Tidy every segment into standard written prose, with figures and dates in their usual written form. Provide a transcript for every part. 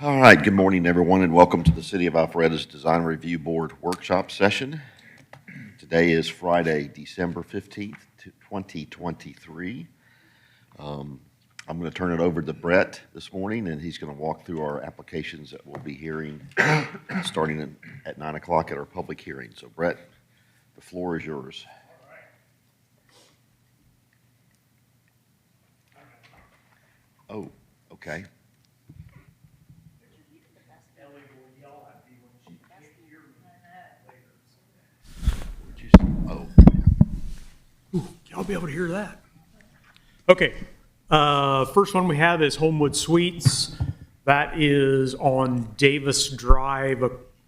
All right, good morning, everyone, and welcome to the City of Alpharetta's Design Review Board Workshop Session. Today is Friday, December 15th, 2023. I'm going to turn it over to Brett this morning, and he's going to walk through our applications that we'll be hearing starting at 9 o'clock at our public hearing. So, Brett, the floor is yours. Oh, okay. Oh, Ooh, y'all be able to hear that. Okay, first one we have is Homewood Suites. That is on Davis Drive,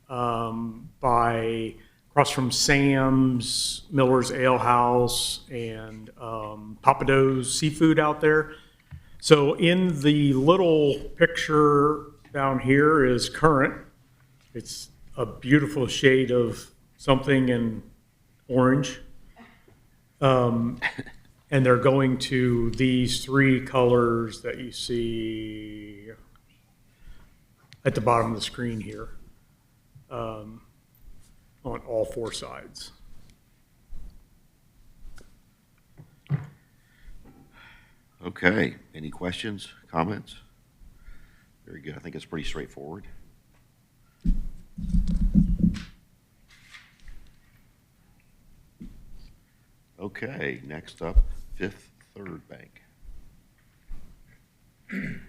by across from Sam's, Miller's Ale House, and Papado's Seafood out there. So in the little picture down here is current. It's a beautiful shade of something in orange. And they're going to these three colors that you see at the bottom of the screen here, on all four sides. okay. Any questions, comments? Very good. I think it's pretty straightforward. Okay, next up, Fifth Third Bank. I'm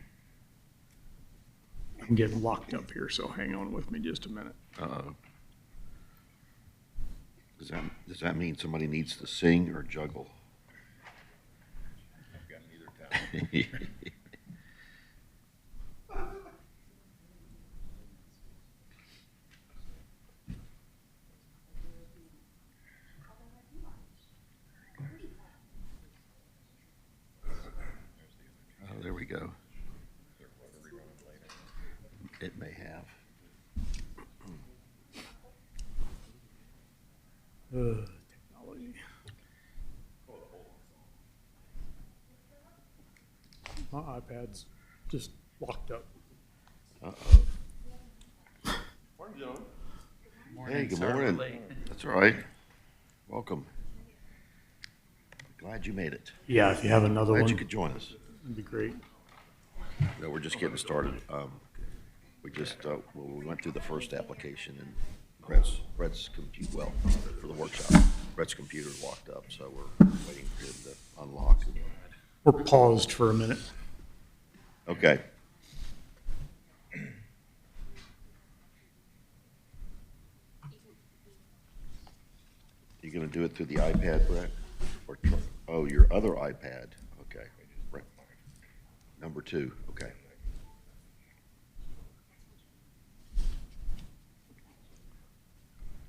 getting locked up here, so hang on with me just a minute. Uh-oh. Does that mean somebody needs to sing or juggle? I've got neither talent. Oh, there we go. It may have. Technology. My iPad's just locked up. Uh-oh. Morning, gentlemen. Hey, good morning. That's all right. Welcome. Glad you made it. Yeah, if you have another Glad one, you could join us. it'd be great. No, we're just getting started. We went through the first application, and Brett's computer, for the workshop, Brett's computer locked up, so we're waiting for him to unlock. We're paused for a minute. Okay. You gonna do it through the iPad, Brett? Oh, your other iPad, okay. Right. Number 2, okay.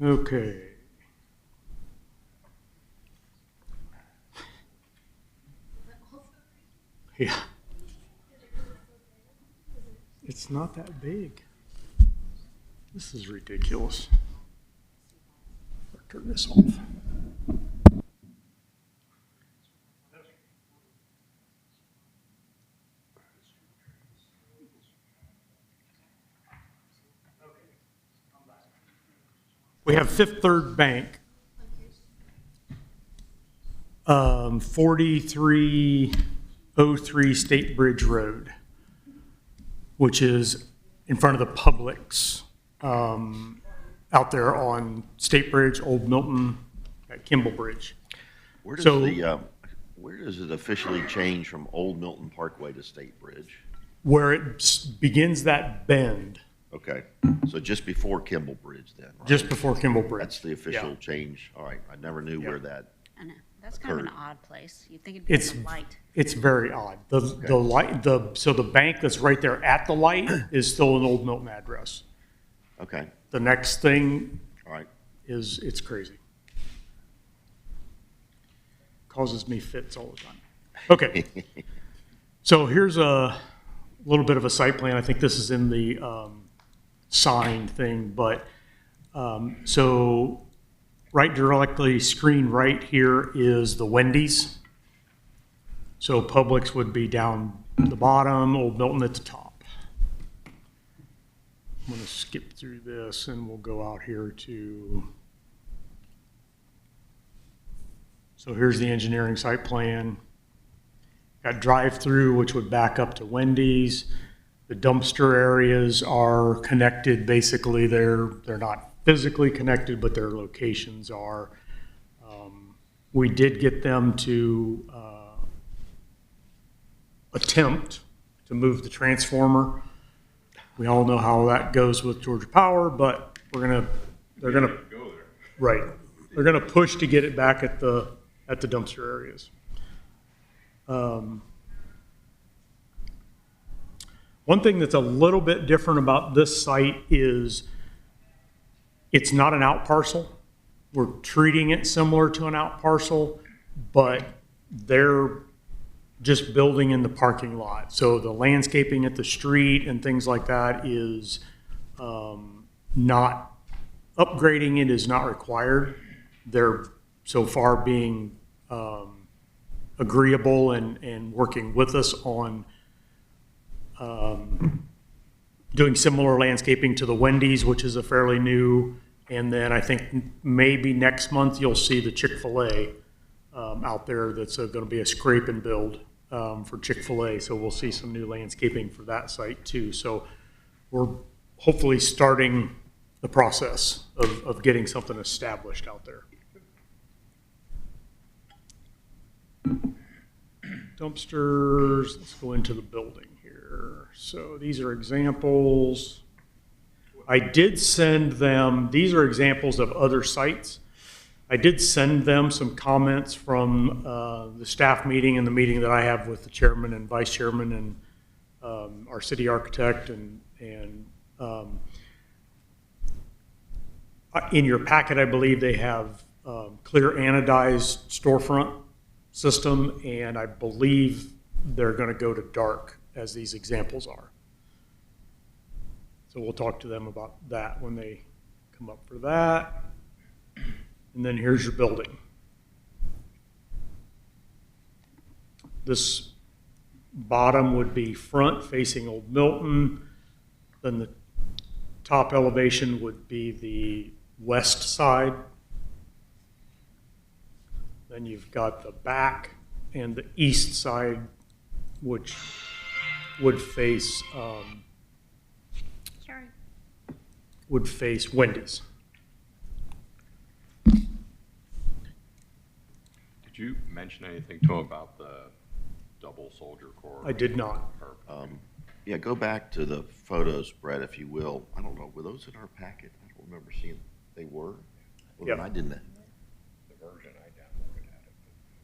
Okay. Yeah. It's not that big. This is ridiculous. I'll turn this off. We have Fifth Third Bank, 4303 State Bridge Road, which is in front of the Publix, out there on State Bridge, Old Milton, at Kimball Bridge. Where does So- where does it officially change from Old Milton Parkway to State Bridge? Where it begins that bend, Okay, so just before Kimball Bridge then, right? just before Kimball Bridge. That's the official Yeah. change. All right, I never knew Yeah. where that, I know, that's kind of an occurred. odd place. You'd think it'd be It's, on the light. it's very odd. The light, so the bank that's right there at the light is still an Old Milton address. okay, The next thing all right. is, it's crazy. Causes me fits all the time. Okay. So here's a little bit of a site plan. I think this is in the sign thing, but so right directly screen right here is the Wendy's. So Publix would be down the bottom, Old Milton at the top. I'm going to skip through this and we'll go out here to, so here's the engineering site plan. Got drive-through, which would back up to Wendy's. The dumpster areas are connected. Basically, they're not physically connected, but their locations are. We did get them to attempt to move the transformer. We all know how that goes with Georgia Power, but they're gonna, Go there. right, they're gonna push to get it back at the dumpster areas. One thing that's a little bit different about this site is it's not an out parcel. We're treating it similar to an out parcel, but they're just building in the parking lot. So the landscaping at the street and things like that is not, upgrading it is not required. They're so far being agreeable and working with us on doing similar landscaping to the Wendy's, which is a fairly new, and then I think maybe next month you'll see the Chick-fil-A out there that's going to be a scrape and build for Chick-fil-A. So we'll see some new landscaping for that site too. So we're hopefully starting the process of getting something established out there. Dumpsters, let's go into the building here. So these are examples. I did send them, these are examples of other sites. I did send them some comments from the staff meeting and the meeting that I have with the chairman and vice chairman and our city architect. And in your packet, I believe they have clear anodized storefront system, and I believe they're going to go to dark, as these examples are. So we'll talk to them about that when they come up for that. And then here's your building. This bottom would be front facing Old Milton. Then the top elevation would be the west side. Then you've got the back and the east side, which would face Sorry. Wendy's. Did you mention anything to him about the double soldier core? I did not. Yeah, go back to the photos, Brett, if you will. I don't know, were those in our packet? I don't remember seeing, they were? Well, then Yep. I didn't, The version I downloaded had it,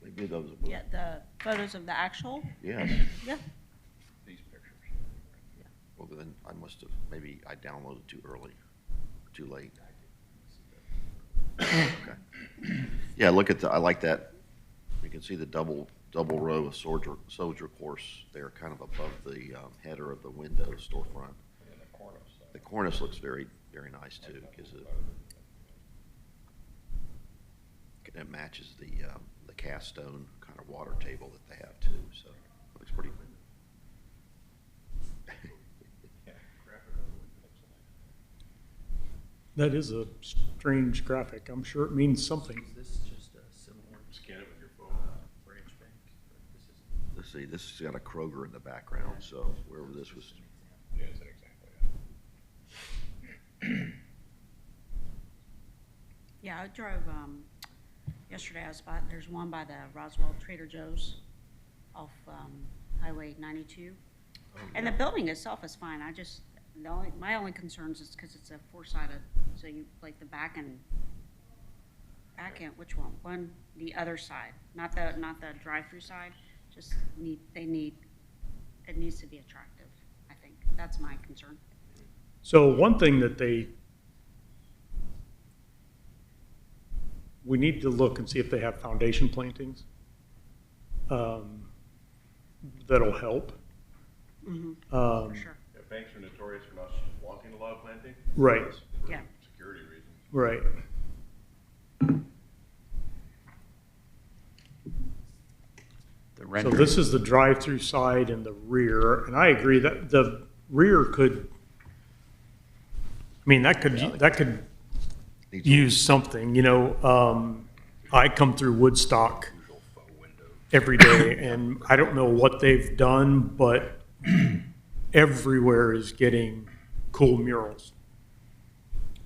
maybe those, Yeah, the photos of the actual, yes. yeah. these pictures. Well, then I must have, maybe I downloaded too early, or too late. Okay. Yeah, look at I like that. You can see the double row of soldier course there, kind of above the header of the window storefront. And the cornice. The cornice looks very, very nice too, because it matches the cast stone kind of water table that they have too, so it looks pretty. Yeah, graphic on the pixel. That is a strange graphic. I'm sure it means something. This is just a similar Scan it with your phone. branch bank. This is Let's see, this has got a Kroger in the background, so wherever this was, Yeah, it's an example, yeah. Yeah, I drove, yesterday I was by, there's one by the Roswell Trader Joe's off, Highway 92. And the building itself is fine. I just, my only concerns is because it's a four-sided, so you, like the back end, which one? One, the other side, not the drive-through side, just it needs to be attractive, I think. That's my concern. So one thing that we need to look and see if they have foundation plantings. That'll help. For sure. Yeah, banks are notorious for not wanting a lot of planting. Right. For Yeah. security reasons. Right. The So rendering. this is the drive-through side and the rear, and I agree that the rear could I mean, that could Needs- use something, I come through Woodstock Usual faux windows. every day, and I don't know what they've done, but everywhere is getting cool murals.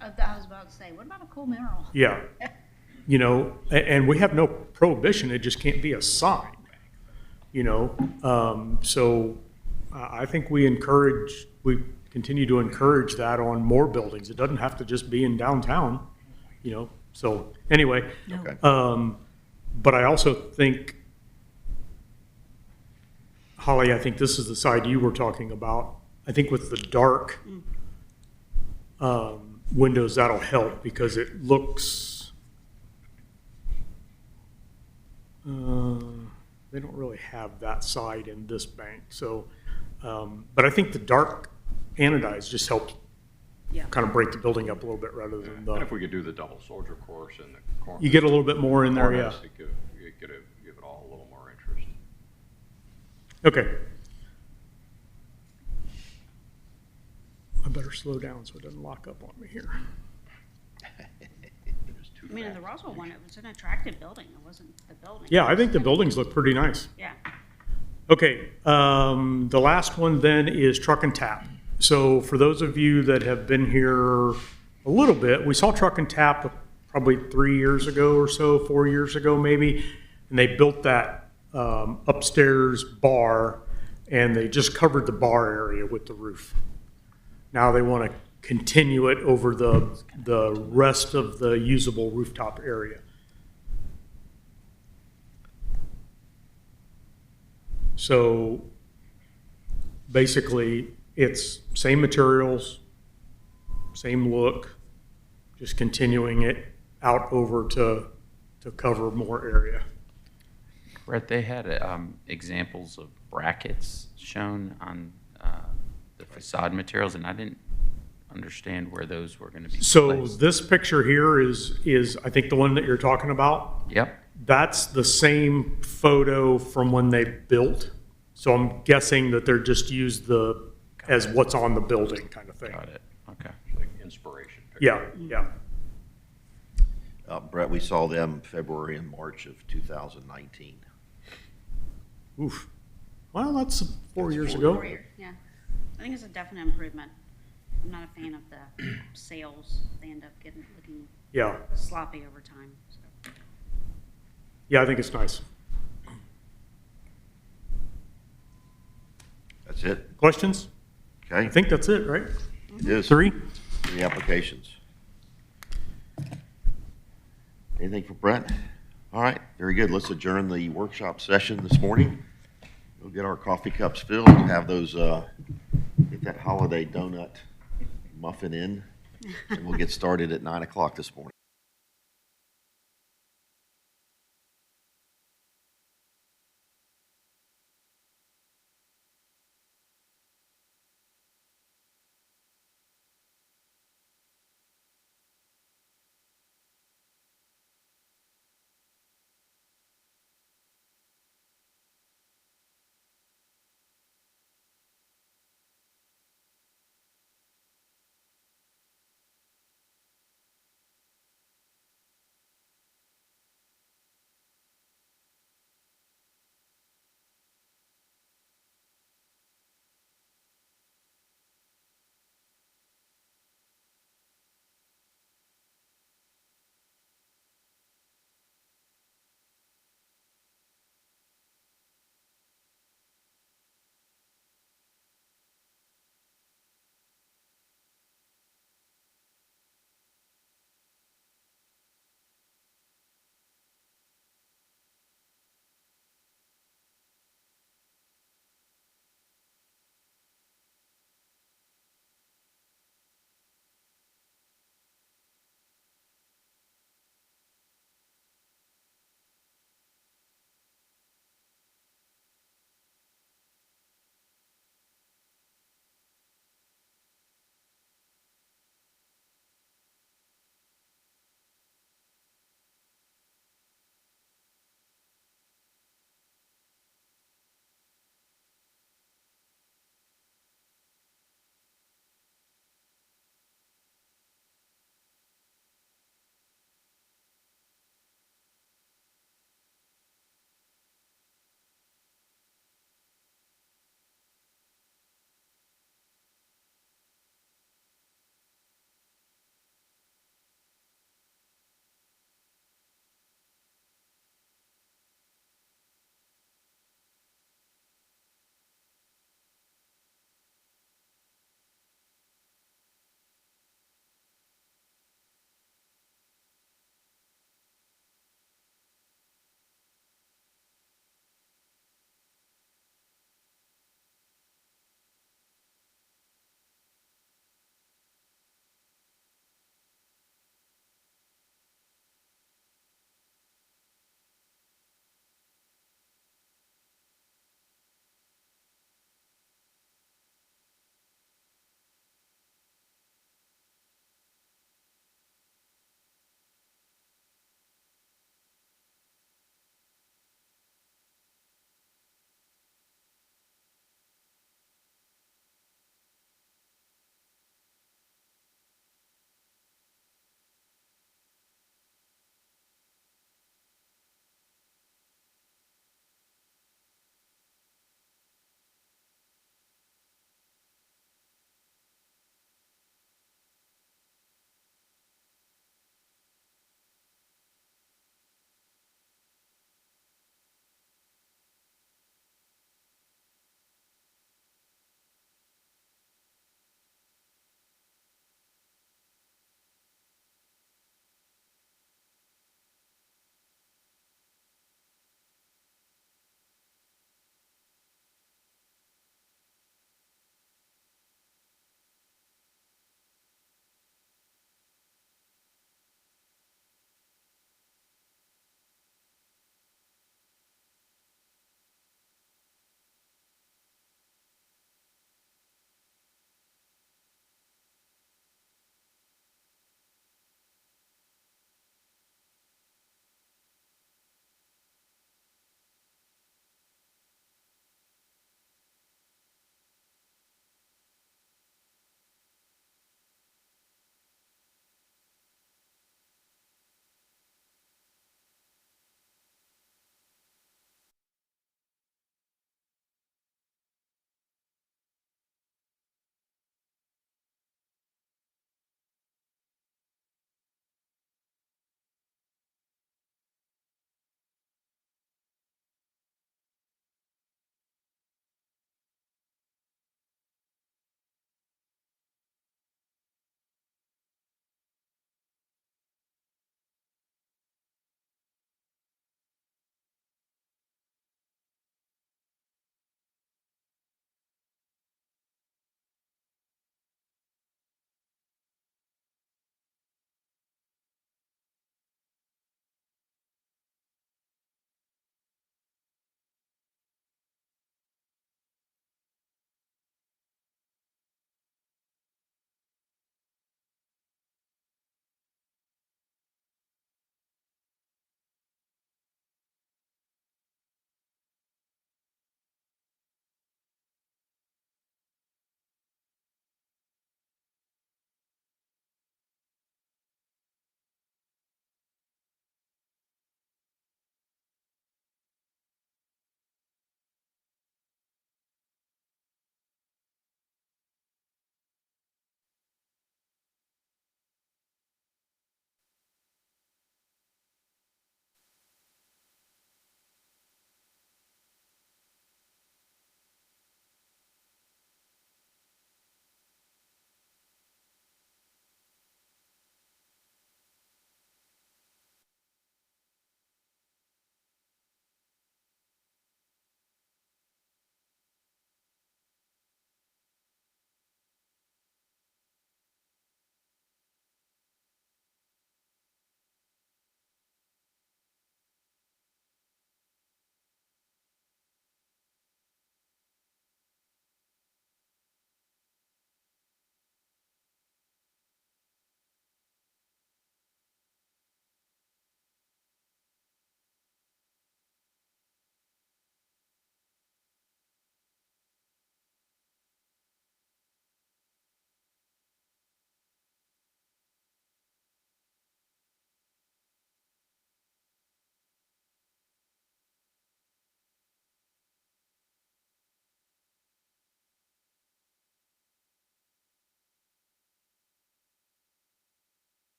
I was about to say, what about a cool mural? Yeah. And we have no prohibition, it just can't be a sign, So I think we continue to encourage that on more buildings. It doesn't have to just be in downtown, So anyway, Okay. but I also think, Holly, I think this is the side you were talking about. I think with the dark windows, that'll help because it looks, they don't really have that side in this bank. So, but I think the dark anodized just helps Yeah. kind of break the building up a little bit rather than And the, if we could do the double soldier course in the corner. you get a little bit more in there, yeah. corners, it could- you could give it all a little more interest. Okay. I better slow down so it doesn't lock up on me here. I mean, in the Roswell one, it was an attractive building. It wasn't the building. Yeah, I think the buildings look pretty nice. Yeah. Okay, the last one then is Truck and Tap. So for those of you that have been here a little bit, we saw Truck and Tap probably 3 years ago or so, 4 years ago maybe, and they built that upstairs bar, and they just covered the bar area with the roof. Now they want to continue it over the rest of the usable rooftop area. So basically, it's same materials, same look, just continuing it out over to cover more area. Brett, they had examples of brackets shown on the facade materials, and I didn't understand where those were going to be So placed. this picture here is I think the one that you're talking about. Yep, That's the same photo from when they built. So I'm guessing that they're just used as what's on the building kind of thing. got it. Okay. It's like inspiration picture. Yeah, yeah. Brett, we saw them February and March of 2019. Oof. Well, that's 4 years ago. 4 years, yeah. I think it's a definite improvement. I'm not a fan of the sales. They end up looking Yeah, sloppy over time, so. yeah, I think it's nice. That's it? Questions? Okay, I think that's it, right? it is. 3? 3 applications. Anything for Brett? All right, very good. Let's adjourn the workshop session this morning. We'll get our coffee cups filled, have those, get that holiday donut muffin in, and we'll get started at 9 o'clock this morning.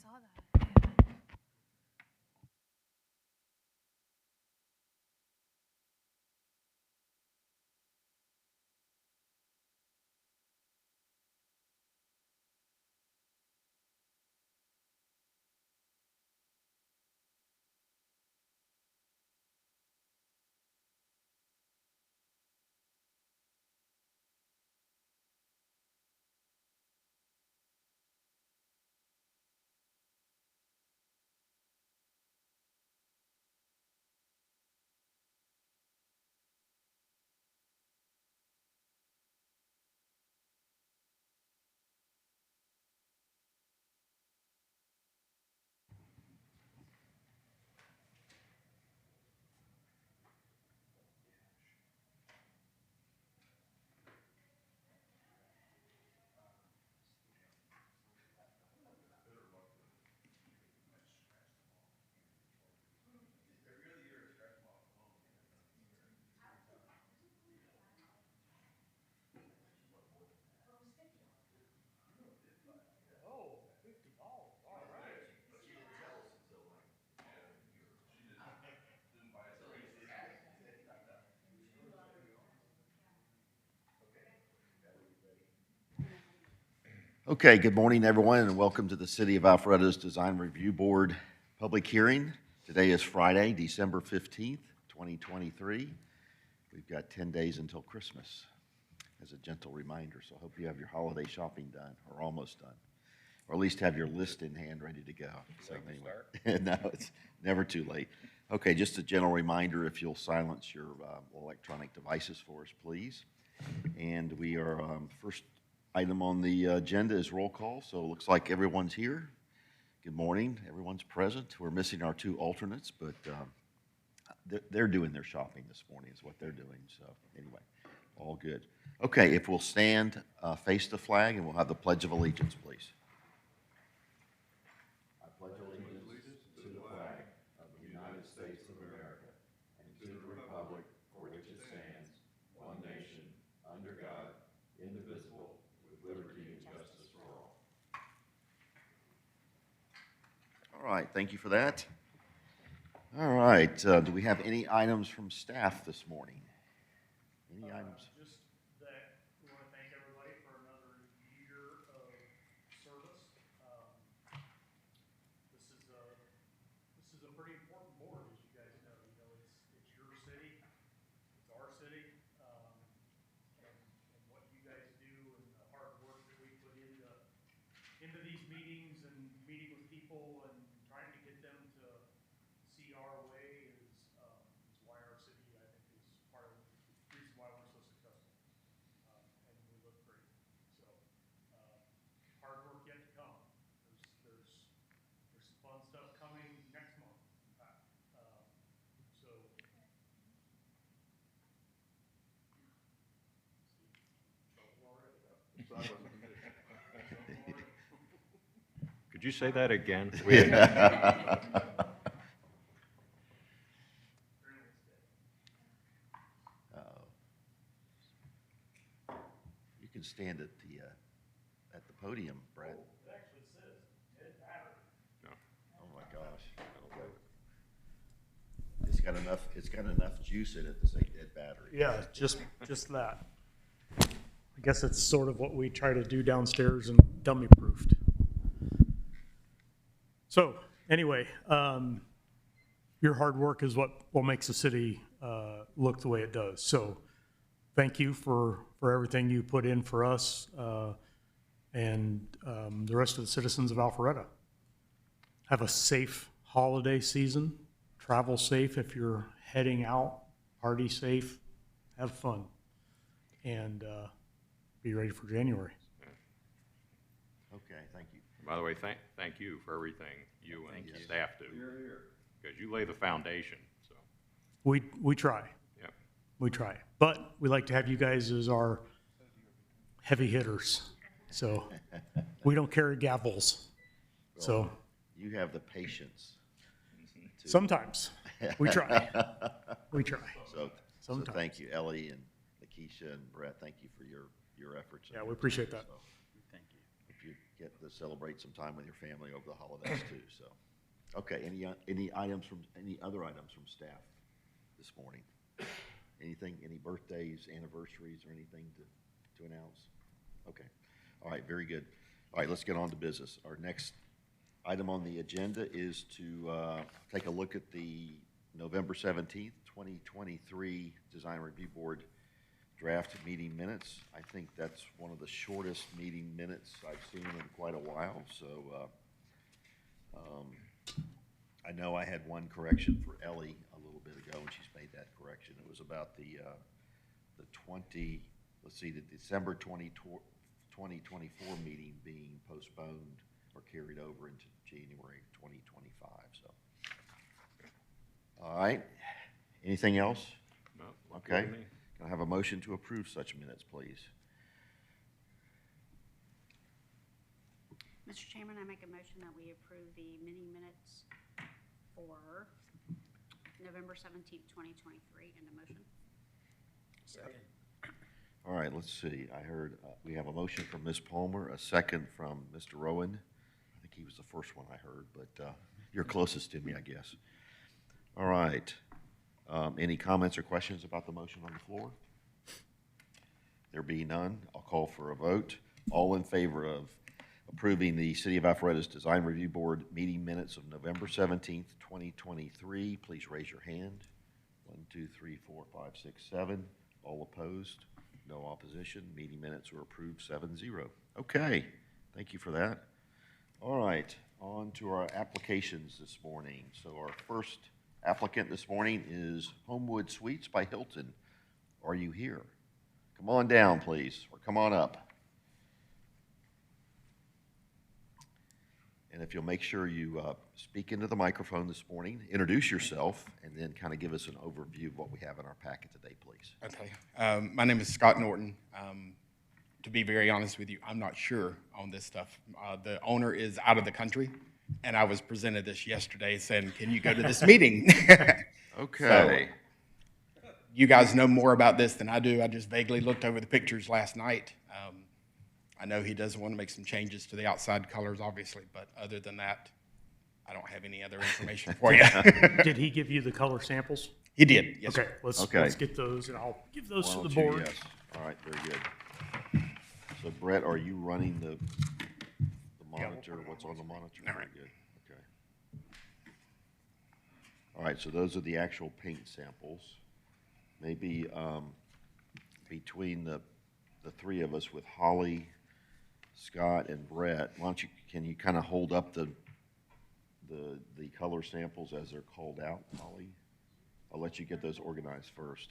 saw that. Yeah. Oh, $50, all right. Okay, good morning, everyone, and welcome to the City of Alpharetta's Design Review Board public hearing. Today is Friday, December 15th, 2023. We've got 10 days until Christmas, as a gentle reminder, so I hope you have your holiday shopping done, or almost done, or at least have your list in hand ready to go. So anyway, no, it's never too late. Okay, just a gentle reminder, if you'll silence your electronic devices for us, please. And we are, first item on the agenda is roll call, so it looks like everyone's here. Good morning, everyone's present. We're missing our two alternates, but they're doing their shopping this morning is what they're doing, so anyway, all good. Okay, if we'll stand, face the flag, and we'll have the Pledge of Allegiance, please. I pledge allegiance to the flag of the United States of America and to the republic for which it stands, one nation, under God, indivisible, with liberty and justice for all. All right, thank you for that. All right, do we have any items from staff this morning? Any items? Just that we want to thank everybody for another year of service. This is a pretty important board, as you guys know. You know, it's your city, it's our city, and what you guys do and the hard work that we put into these meetings and meeting with people and trying to get them to see our way is why our city, I think, is part of the reason why we're so successful. And we look great. So, hard work yet to come. There's some fun stuff coming next month, in fact. So, Could you say that again? You can stand at the podium, Brett. it actually says dead battery. No. Oh my gosh. It's got enough juice in it to say dead battery. Yeah, just that. I guess it's sort of what we try to do downstairs and dummy proofed. So anyway, your hard work is what makes the city look the way it does. So thank you for everything you put in for us and the rest of the citizens of Alpharetta. Have a safe holiday season. Travel safe if you're heading out. Party safe. Have fun. And be ready for January. Okay, thank you. By the way, thank you for everything you and Thank you. staff do. Because you lay the foundation, so, We try. yep. We try. But we like to have you guys as our heavy hitters. So we don't carry gavels. So You have the patience. to- sometimes we try. We try. So Sometimes. thank you, Ellie and Lakeisha and Brett. Thank you for your efforts. Yeah, we appreciate that. So, Thank you. you get to celebrate some time with your family over the holidays too, so. Okay, any other items from staff this morning? Anything, any birthdays, anniversaries, or anything to announce? Okay, all right, very good. All right, let's get on to business. Our next item on the agenda is to take a look at the November 17th, 2023 Design Review Board draft meeting minutes. I think that's one of the shortest meeting minutes I've seen in quite a while, so I know I had one correction for Ellie a little bit ago, and she's made that correction. It was about the December 2024 meeting being postponed or carried over into January 2025, so. All right, anything else? No, look good Okay, to me. can I have a motion to approve such minutes, please? Mr. Chairman, I make a motion that we approve the meeting minutes for November 17th, 2023, in the motion. Second. All right, let's see. I heard, we have a motion from Ms. Palmer, a second from Mr. Rowan. I think he was the first one I heard, but you're closest to me, I guess. All right. Any comments or questions about the motion on the floor? There being none, I'll call for a vote. All in favor of approving the City of Alpharetta's Design Review Board meeting minutes of November 17th, 2023, please raise your hand. 1, 2, 3, 4, 5, 6, 7. All opposed? No opposition. Meeting minutes are approved 7-0. Okay, thank you for that. All right, on to our applications this morning. So our first applicant this morning is Homewood Suites by Hilton. Are you here? Come on down, please, or come on up. And if you'll make sure you speak into the microphone this morning, introduce yourself, and then kind of give us an overview of what we have in our packet today, please. Okay. My name is Scott Norton. To be very honest with you, I'm not sure on this stuff. The owner is out of the country, and I was presented this yesterday saying, can you go to this meeting? Okay. You guys know more about this than I do. I just vaguely looked over the pictures last night. I know he does want to make some changes to the outside colors, obviously, but other than that, I don't have any other information for you. Did he give you the color samples? He did, yes, Okay, sir. let's get those, and I'll give those to Why the don't you- board. Yes. All right, very good. So Brett, are you running the monitor? What's on the monitor? All right. Very good. Okay. All right, so those are the actual paint samples. Maybe between the three of us with Holly, Scott, and Brett, can you kind of hold up the color samples as they're called out, Holly? I'll let you get those organized first.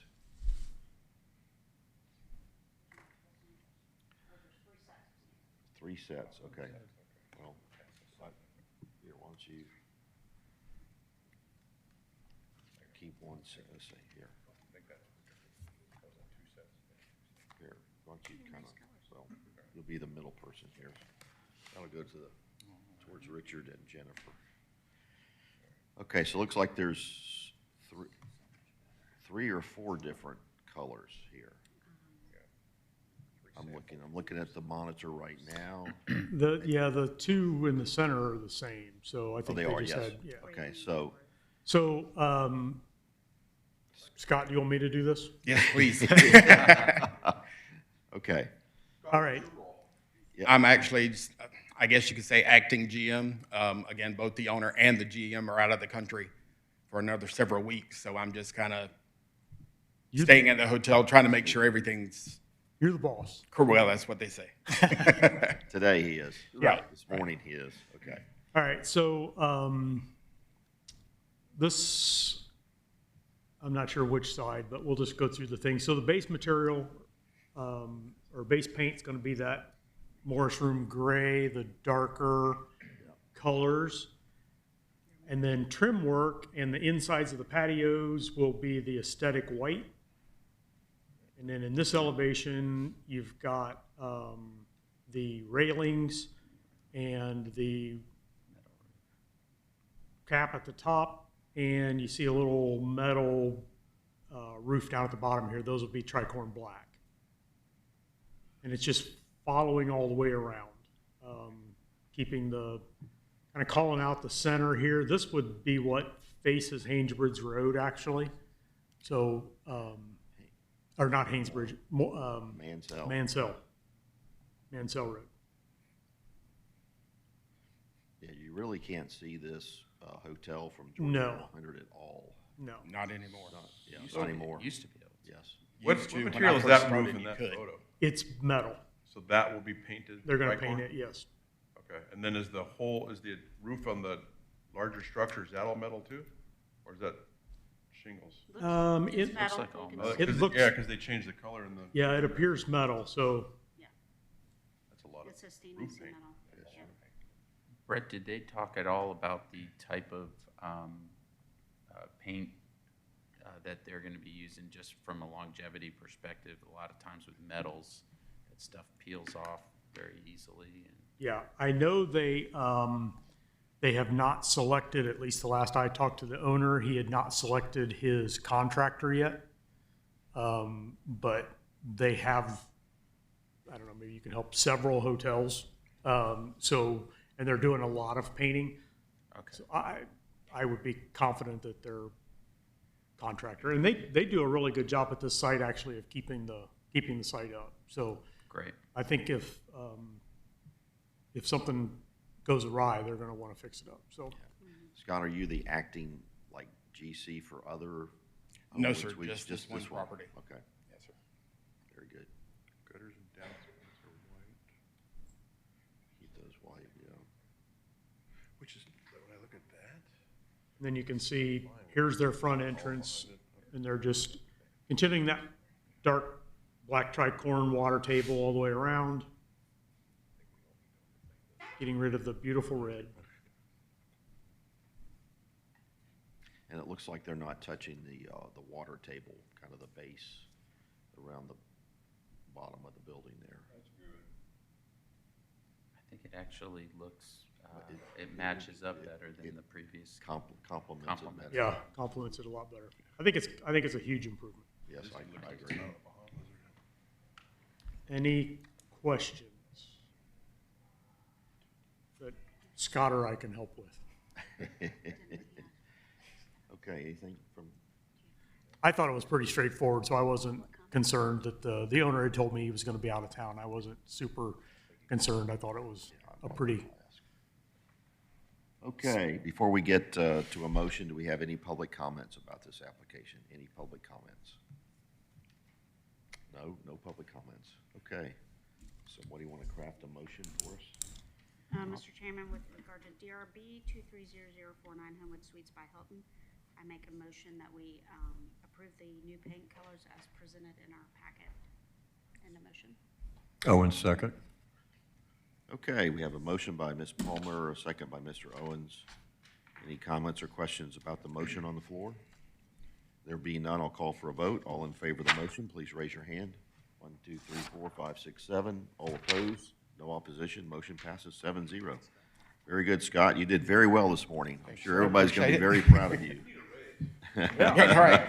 Three sets, okay. Well, here, why don't you keep one set, let's see, here. Here, why don't you kind of, well, you'll be the middle person here. That'll go towards Richard and Jennifer. Okay, so it looks like there's three or four different colors here. I'm looking at the monitor right now. The two in the center are the same, so I Oh, think they they are, just yes. had, yeah. Okay, so, So, Scott, do you want me to do this? Yes, please. okay. All right, I'm actually, I guess you could say, acting GM. Again, both the owner and the GM are out of the country for another several weeks, so I'm just kind of staying at the hotel, trying to make sure everything's you're the boss. well. That's what they say. Today he is. Yeah. This morning he is, okay. All right, so this, I'm not sure which side, but we'll just go through the thing. So the base material or base paint's going to be that Morris Room gray, the darker colors. And then trim work and the insides of the patios will be the aesthetic white. And then in this elevation, you've got the railings and the cap at the top, and you see a little metal roof down at the bottom here. Those will be tricorn black. And it's just following all the way around. keeping the, kind of calling out the center here. This would be what faces Haynesbridge Road, actually. So, or not Haynesbridge, Mansell. Mansell Road. Yeah, you really can't see this hotel from No. Georgia 100 at all. No. Not anymore. Yeah, not anymore. Used to be able to. Yes. What Used to, when I material is first that started, roof in you that could. photo? It's metal. So that will be painted? They're going to trichlor? paint it, yes. Okay, and then is the roof on the larger structure, is that all metal too? Or is that shingles? Looks It, metal, like you all can metal. see. It looks- Yeah, because they changed the color in the, yeah, it appears metal, so that's a lot of It says stainless roof and paint. metal. Yeah. Brett, did they talk at all about the type of paint that they're going to be using just from a longevity perspective? A lot of times with metals, that stuff peels off very easily. And yeah, I know they have not selected, at least the last I talked to the owner, he had not selected his contractor yet. But they have, I don't know, maybe you can help several hotels. So, and they're doing a lot of painting. okay. So I would be confident that their contractor, and they do a really good job at this site actually of keeping the site up. So Great. I think if something goes awry, they're going to want to fix it up. So Scott, are you the acting, like, GC for other? No, owners? sir, We- just this one property. Okay, Yes, sir. very good. Gutters and downspouts are white, Keep those white, yeah. which is, when I look at that, then you can see, here's their front entrance, and they're just continuing that dark black tricorn water table all the way around, getting rid of the beautiful red. And it looks like they're not touching the water table, kind of the base around the bottom of the building there. I think it actually looks, it matches up better than the previous. Complements it Complements. better. Yeah, complements it a lot better. I think it's a huge improvement. Yes, I agree. Any questions that Scott or I can help with? Okay, anything from, I thought it was pretty straightforward, so I wasn't concerned that the owner had told me he was going to be out of town. I wasn't super concerned. I thought it was a pretty, okay, before we get to a motion, do we have any public comments about this application? Any public comments? No public comments. Okay. Somebody want to craft a motion for us? Mr. Chairman, with regard to DRB 230049 Homewood Suites by Hilton, I make a motion that we approve the new paint colors as presented in our packet. In the motion. Owen, second. Okay, we have a motion by Ms. Palmer, a second by Mr. Owens. Any comments or questions about the motion on the floor? There being none, I'll call for a vote. All in favor of the motion, please raise your hand. 1, 2, 3, 4, 5, 6, 7. All opposed? No opposition. Motion passes 7-0. Very good, Scott. You did very well this morning. I'm sure everybody's going to be very proud of you. Yeah, all right.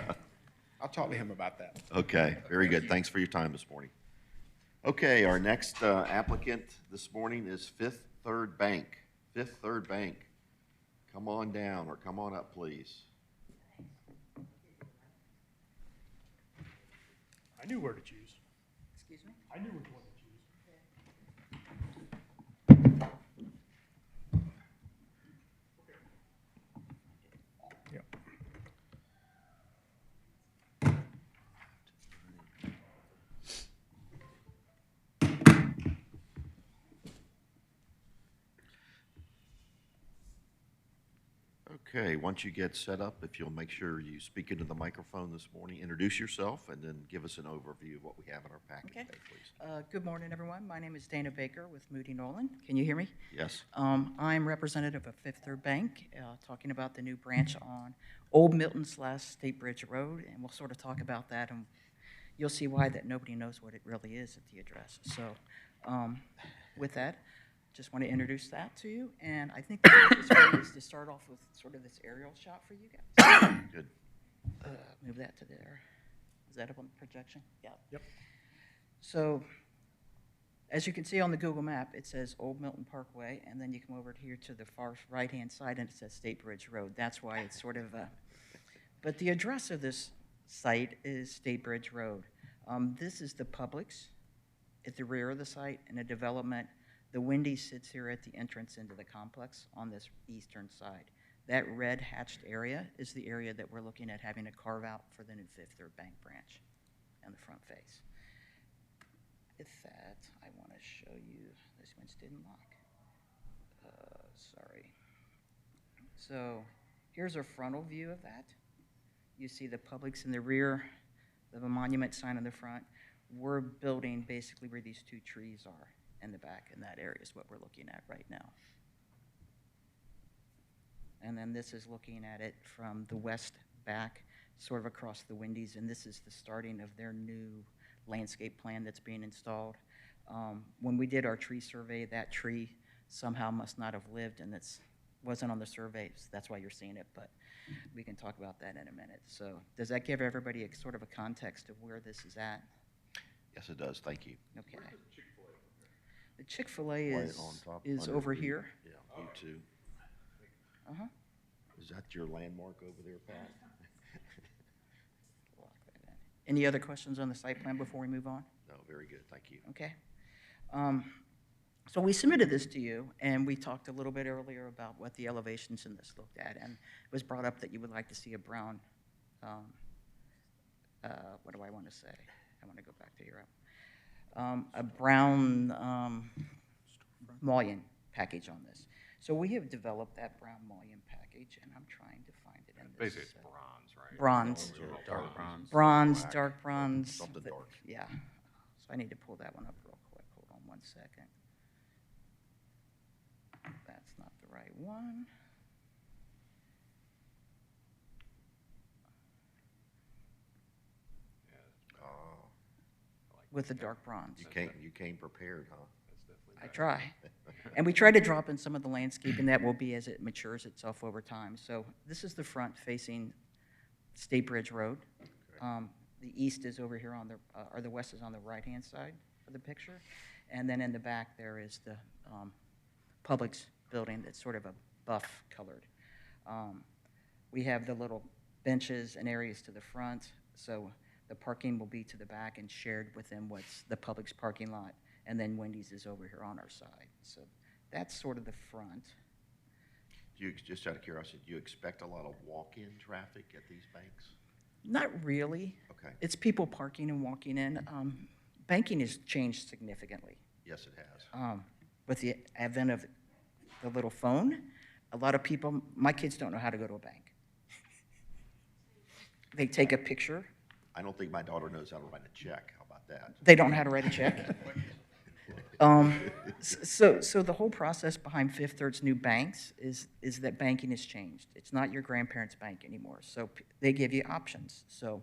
I'll talk to him about that. Okay, very good. Thanks for your time this morning. Okay, our next applicant this morning is Fifth Third Bank. Fifth Third Bank. Come on down or come on up, please. I knew where to choose. Excuse me? I knew which one to choose. Yep. Okay, once you get set up, if you'll make sure you speak into the microphone this morning, introduce yourself, and then give us an overview of what we have in our package Okay. today, please. Good morning, everyone. My name is Dana Baker with Moody Nolan. Can you hear me? Yes? I'm representative of Fifth Third Bank, talking about the new branch on Old Milton/State Bridge Road, and we'll sort of talk about that, and you'll see why that nobody knows what it really is at the address. So with that, just want to introduce that to you, and I think the easiest way is to start off with sort of this aerial shot for you guys. Good. Move that to there. Is that up on the projection? Yeah. Yep. So, So, this is sort of this aerial shot for you guys. So, move that to there. Is that up on the projection? Yeah. So, this is sort of this aerial shot for you guys. So, move that to there. Is that up on the projection? Yeah. Yep. So, this is sort of this aerial shot for you guys. So, As you can see on the Google map, it says Old Milton Parkway, and then you come over here to the far right-hand side, and it says State Bridge Road. That's why it's sort of but the address of this site is State Bridge Road. This is the Publix at the rear of the site, and a development. The Wendy's sits here at the entrance into the complex on this eastern side. That red hatched area is the area that we're looking at having a carve out for the new Fifth Third Bank branch on the front face. With that, I want to show you, this one's didn't lock. Sorry. So here's a frontal view of that. You see the Publix in the rear, the monument sign in the front. We're building basically where these two trees are in the back, and that area is what we're looking at right now. And then this is looking at it from the west back, sort of across the Wendy's, and this is the starting of their new landscape plan that's being installed. When we did our tree survey, that tree somehow must not have lived, and it wasn't on the surveys. That's why you're seeing it, but we can talk about that in a minute. So does that give everybody a sort of a context of where this is at? Yes, it does. Thank you. Okay. The Chick-fil-A Right is, on top, is under over the- here. Yeah, U2. Uh-huh. Is that your landmark over there, Pat? Lock that in. Any other questions on the site plan before we move on? No, very good. Thank you. Okay. So we submitted this to you, and we talked a little bit earlier about what the elevations in this looked at, and it was brought up that you would like to see a brown, what do I want to say? I want to go back to Europe. A brown mullion package on this. So we have developed that brown mullion package, and I'm trying to find it in this. Basically, it's bronze, right? Bronze. Dark bronze. Bronze, Black, dark bronze. something that- dark. Yeah. So I need to pull that one up real quick. Hold on one second. That's not the right one. Oh, With the dark bronze. you came prepared, huh? I try. And we try to drop in some of the landscaping that will be as it matures itself over time. So this is the front facing State Bridge Road. The east is over here on the, or the west is on the right-hand side of the picture. And then in the back there is the Publix building that's sort of a buff colored. We have the little benches and areas to the front, so the parking will be to the back and shared within what's the Publix parking lot. And then Wendy's is over here on our side. So that's sort of the front. Just out of curiosity, do you expect a lot of walk-in traffic at these banks? Not really. Okay. It's people parking and walking in. Banking has changed significantly. Yes, it has. With the advent of the little phone, a lot of people, my kids don't know how to go to a bank. They take a picture. I don't think my daughter knows how to write a check. How about that? They don't know how to write a check. So the whole process behind Fifth Third's new banks is that banking has changed. It's not your grandparents' bank anymore. So they give you options. So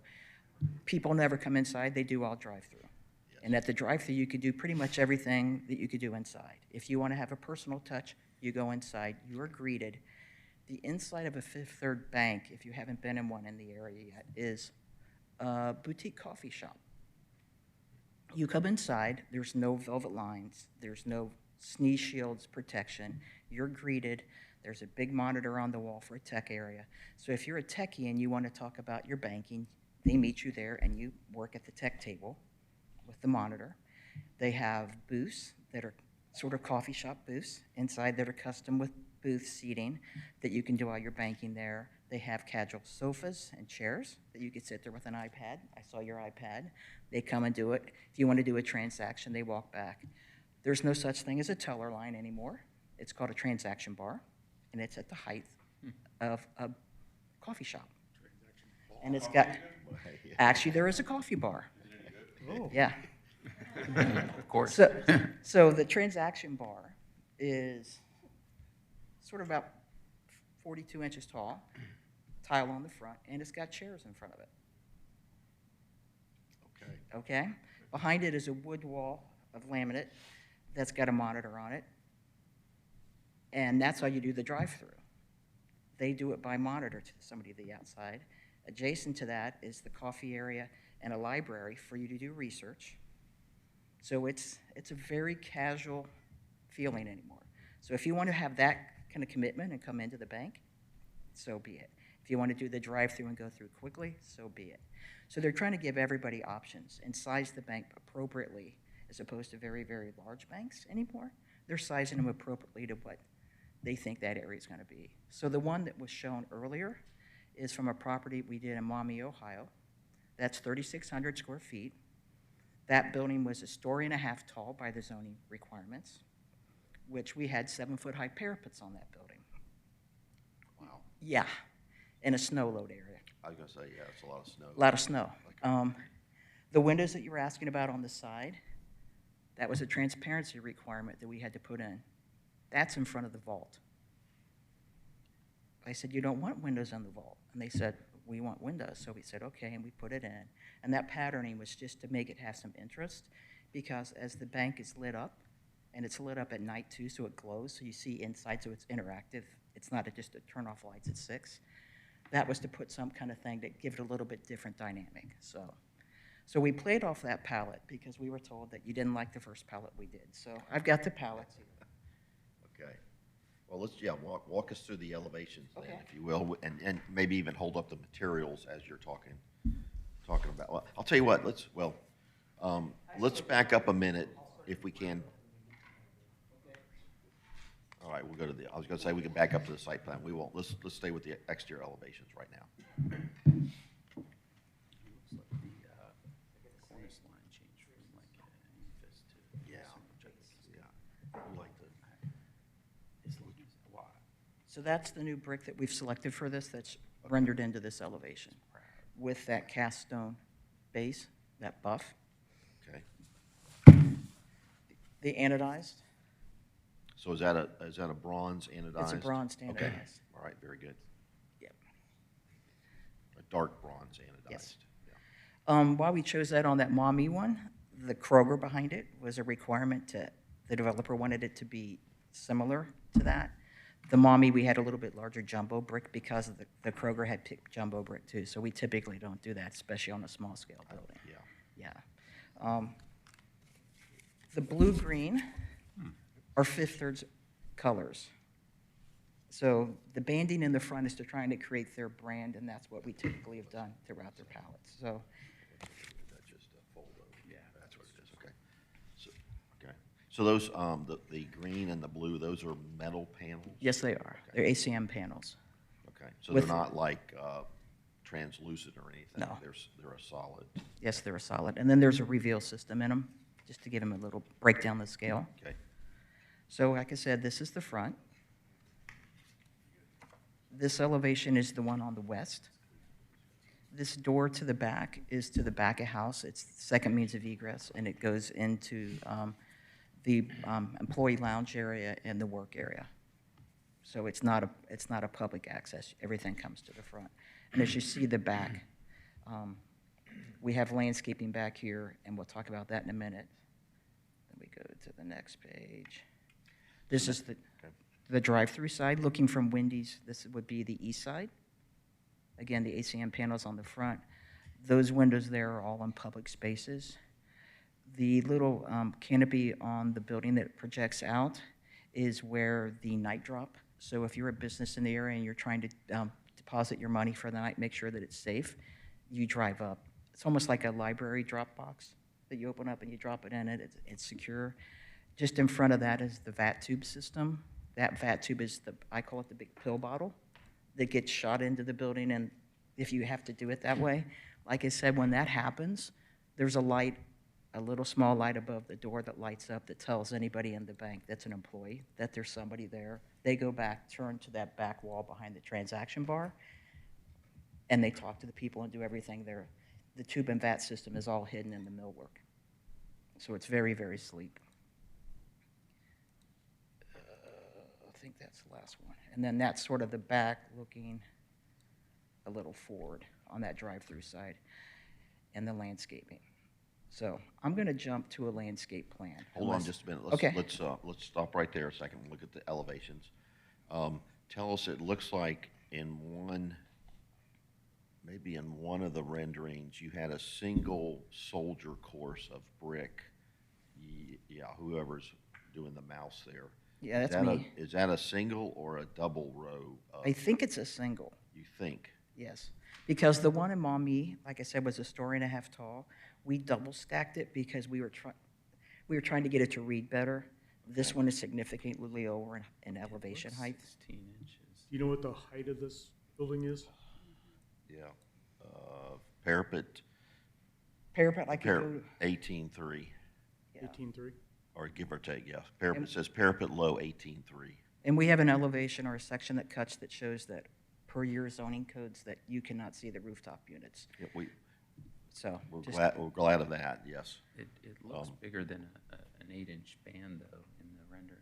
people never come inside. They do all drive-through. And at the drive-through, you could do pretty much everything that you could do inside. If you want to have a personal touch, you go inside. You are greeted. The inside of a Fifth Third bank, if you haven't been in one in the area yet, is a boutique coffee shop. You come inside, there's no velvet lines, there's no sneeze shields protection. You're greeted. There's a big monitor on the wall for a tech area. So if you're a techie and you want to talk about your banking, they meet you there and you work at the tech table with the monitor. They have booths that are sort of coffee shop booths inside that are custom with booth seating that you can do all your banking there. They have casual sofas and chairs that you could sit there with an iPad. I saw your iPad. They come and do it. If you want to do a transaction, they walk back. There's no such thing as a teller line anymore. It's called a transaction bar, and it's at the height of a coffee shop. And it's got, actually, there is a coffee bar. Yeah. Of course. So the transaction bar is sort of about 42 inches tall, tile on the front, and it's got chairs in front of it. Okay. Okay? Behind it is a wood wall of laminate that's got a monitor on it, and that's how you do the drive-through. They do it by monitor to somebody to the outside. Adjacent to that is the coffee area and a library for you to do research. So it's a very casual feeling anymore. So if you want to have that kind of commitment and come into the bank, so be it. If you want to do the drive-through and go through quickly, so be it. So they're trying to give everybody options and size the bank appropriately as opposed to very, very large banks anymore. They're sizing them appropriately to what they think that area is going to be. So the one that was shown earlier is from a property we did in Maumee, Ohio. That's 3,600 square feet. That building was a story and a half tall by the zoning requirements, which we had 7-foot-high parapets on that building. Wow. Yeah, in a snow load area. I was gonna say, yeah, it's a lot of snow. A lot of snow. The windows that you were asking about on the side, that was a transparency requirement that we had to put in. That's in front of the vault. I said, you don't want windows on the vault. And they said, we want windows. So we said, okay, and we put it in. And that patterning was just to make it have some interest, because as the bank is lit up, and it's lit up at night too, so it glows, so you see inside, so it's interactive. It's not just a turn off lights at 6. That was to put some kind of thing to give it a little bit different dynamic. So we played off that palette because we were told that you didn't like the first palette we did. So I've got the palettes here. Okay. Well, let's, yeah, walk us through the elevations then, Okay. if you will, and maybe even hold up the materials as you're talking about. Well, I'll tell you what, let's back up a minute if we can. All right, we'll go to I was gonna say we can back up to the site plan. We won't. Let's stay with the exterior elevations right now. Cornice line changed from like Memphis to. Yeah. Yeah. We like to. So that's the new brick that we've selected for this that's rendered into this elevation with that cast stone base, that buff. Okay. The anodized, So is that a bronze anodized? it's a bronze Okay. anodized. All right, very good. Yep. A dark bronze anodized. Yes. Yeah. Why we chose that on that Maumee one, the Kroger behind it was a requirement the developer wanted it to be similar to that. The Maumee, we had a little bit larger jumbo brick because of the Kroger had picked jumbo brick too. So we typically don't do that, especially on a small scale building. Yeah. Yeah. The blue-green are Fifth Third's colors. So the banding in the front is to trying to create their brand, and that's what we typically have done throughout their palettes. So That's just a fold over. Yeah. That's what it is, okay. So those, the green and the blue, those are metal panels? yes, they are. They're ACM panels. Okay, so they're With- not like translucent or anything? No. They're a solid, Yes, they're a solid. And then there's a reveal system in them, just to give them a little break down the scale. okay. So like I said, this is the front. This elevation is the one on the west. This door to the back is to the back of house. It's the second means of egress, and it goes into the employee lounge area and the work area. So it's not a public access. Everything comes to the front. And as you see the back, we have landscaping back here, and we'll talk about that in a minute. Then we go to the next page. This is the drive-through side. Looking from Wendy's, this would be the east side. Again, the ACM panels on the front. Those windows there are all in public spaces. The little canopy on the building that projects out is where the night drop. So if you're a business in the area and you're trying to deposit your money for the night, make sure that it's safe, you drive up. It's almost like a library drop box that you open up and you drop it in it. It's secure. Just in front of that is the VAT tube system. That VAT tube is I call it the big pill bottle that gets shot into the building, and if you have to do it that way, like I said, when that happens, there's a light, a little small light above the door that lights up that tells anybody in the bank that's an employee that there's somebody there. They go back, turn to that back wall behind the transaction bar, and they talk to the people and do everything there. The tube and VAT system is all hidden in the millwork. So it's very, very sleek. I think that's the last one. And then that's sort of the back looking a little forward on that drive-through side and the landscaping. So I'm going to jump to a landscape plan. Hold on just a minute. Okay. Let's stop right there a second and look at the elevations. Tell us, it looks like maybe in one of the renderings, you had a single soldier course of brick yeah, whoever's doing the mouse there. Yeah, Is that's that a- me. Is that a single or a double row of, I think it's a single, you think? yes. Because the one in Maumee, like I said, was a story and a half tall. We double stacked it because we were trying to get it to read better. This one is significantly lower in elevation Looks height. 16 inches. Do you know what the height of this building is? Yeah. Parapet, Parapet, I could go, 18.3, yeah. 18.3? or give or take, yes. Parapet says parapet low 18.3. And we have an elevation or a section that cuts that shows that per your zoning codes that you cannot see the rooftop units. Yeah, So we're just, glad of that, yes. It looks bigger than an 8-inch band, though, in the rendering.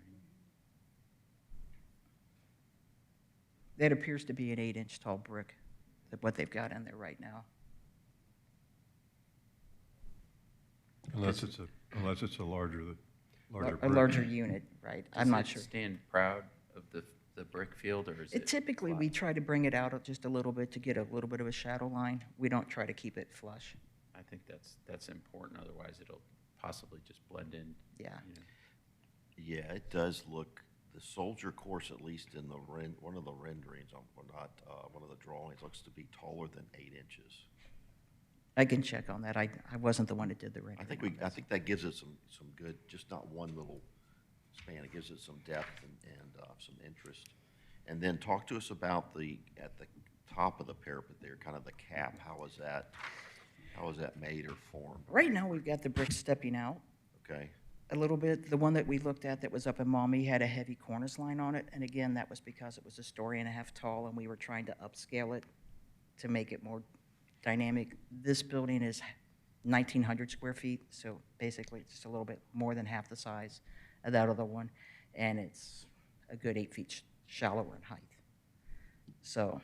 that appears to be an 8-inch tall brick, what they've got in there right now. Unless it's a larger A brick. larger unit, right? I'm not sure. Does it stand proud of the brick field, or is it? Typically, we try to bring it out just a little bit to get a little bit of a shadow line. We don't try to keep it flush. I think that's important, otherwise it'll possibly just blend in. Yeah. you know. Yeah, it does look, the soldier course, at least in the one of the renderings, or not, one of the drawings, looks to be taller than 8 inches. I can check on that. I wasn't the one that did the rendering. I think that gives it some good, just not one little span, it gives it some depth and some interest. And then talk to us about at the top of the parapet there, kind of the cap, how is that made or formed? Right now, we've got the brick stepping out Okay, a little bit. The one that we looked at that was up in Maumee had a heavy cornice line on it. And again, that was because it was a story and a half tall, and we were trying to upscale it to make it more dynamic. This building is 1,900 square feet, so basically it's just a little bit more than half the size of that other one, and it's a good 8 feet shallower in height. So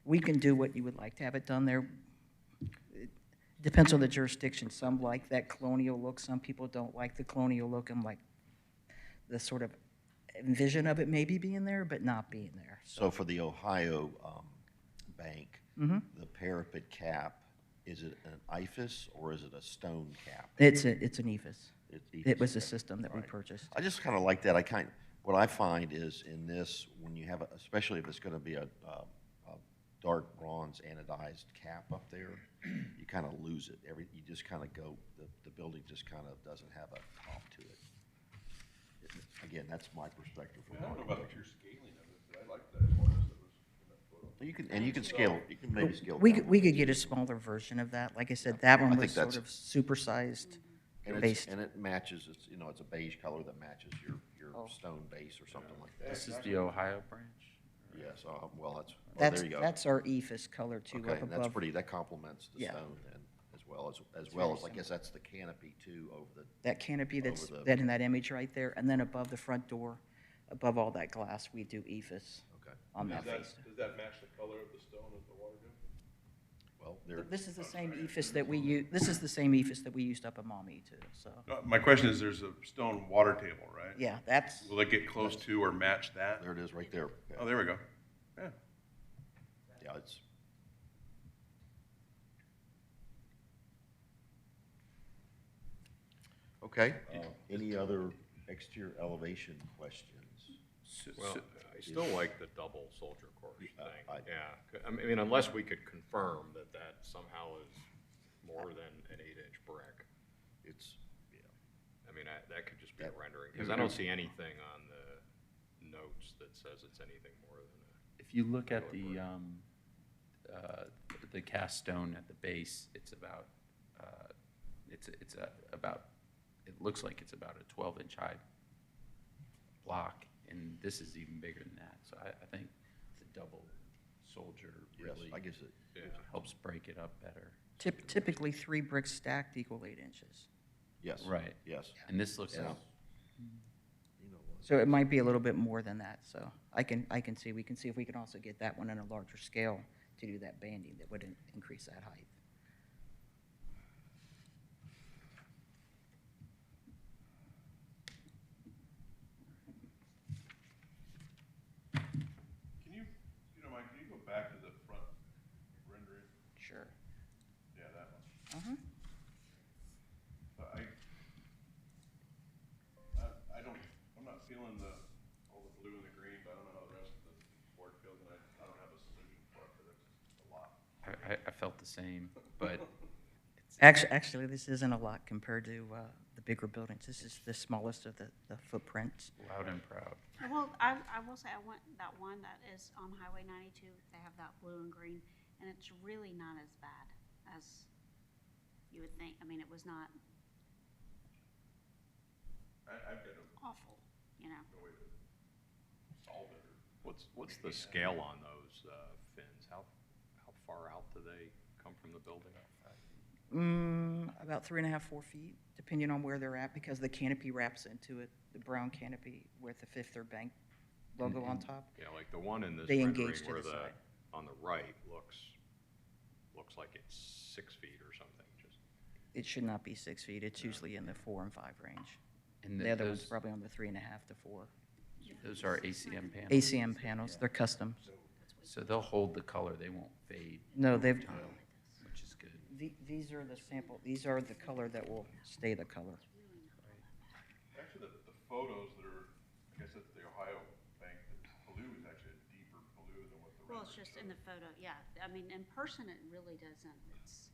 we can do what you would like to have it done there. It depends on the jurisdiction. Some like that colonial look, some people don't like the colonial look, and like the sort of vision of it maybe being there, but not being there. so for the Ohio bank, Mm-hmm. the parapet cap, is it an IFAS or is it a stone cap? It's an EFS. It's It was a EFS. system that we Right. purchased. I just kind of like that. What I find is in this, when you have, especially if it's going to be a dark bronze anodized cap up there, you kind of lose it. You just kind of go, the building just kind of doesn't have a top to it. Again, that's my perspective from I don't know about architecture. your scaling of it, but I like that cornice that was in that photo. You can scale, you can maybe scale. We down could, we a could bit. get a smaller version of that. Like I said, that one I was think sort that's- of supersized. And based. it matches, it's a beige color that matches your Oh. stone base or something like that. This is the Ohio branch? Yes, well, That's, there you go. that's our EFS color too, Okay, up and that's above. pretty, that complements the Yeah. stone then, as very well as, I guess that's the canopy too over the, That canopy that's, over the- that in that image right there, and then above the front door, above all that glass, we do EFS okay. on that face. Does that match the color of the stone of the water gun? Well, there, This is the same EFS that we use, this is the same EFS that we used up in Maumee too, so. My question is, there's a stone water table, right? Yeah, that's, Will it get close to or match that? there it is, right there. Oh, there we go. Yeah. Yeah, it's, okay, any other exterior elevation questions? Well, I still like the double soldier course thing, I- yeah. I mean, unless we could confirm that that somehow is more than an 8-inch brick. It's, yeah, I mean, that could just be a That- rendering, because I don't see anything on the notes that says it's anything more than If you look at Regular the cast stone at the base, it's about, it looks like it's about a 12-inch high block, and this is even bigger than that. So I think the double soldier yes, really I guess it, helps break it up better. typically 3 bricks stacked equal 8 inches. yes. Right. Yes. And this looks Yeah. like, You know what? So it might be a little bit more than that, so we can see if we can also get that one in a larger scale to do that banding that would increase that height. Can you know, Mike, can you go back to the front rendering? Sure. Yeah, that one. Uh-huh. So I'm not feeling all the blue and the green, but I don't know how the rest of the board feels, and I don't have a solution for it, but it's just a lot. I felt the same, but Actually, this isn't a lot compared to the bigger buildings. This is the smallest of the footprints. loud and proud. Well, I will say, I went, that one that is on Highway 92, they have that blue and green, and it's really not as bad as you would think. I mean, it was not I've got to awful, you know? go away to solve it. What's the scale on those fins? How far out do they come from the building? About 3.5, 4 feet, depending on where they're at, because the canopy wraps into it, the brown canopy with the Fifth Third Bank logo on top. Yeah, like the one in this They rendering engage to where the side. on the right looks like it's 6 feet or something, just. It should not be 6 feet. It's usually in the 4 and 5 range. And The other one's those, probably on the 3.5 to 4. those are ACM panels. ACM panels, they're custom. So they'll hold the color, they won't fade, No, they've, which is good. these are the sample, these are the color that will stay the color. Actually, the photos that are, I guess that's the Ohio Bank, the blue is actually a deeper blue than what the Well, rendering it's just shows. in the photo, yeah. I mean, in person, it really doesn't. It's,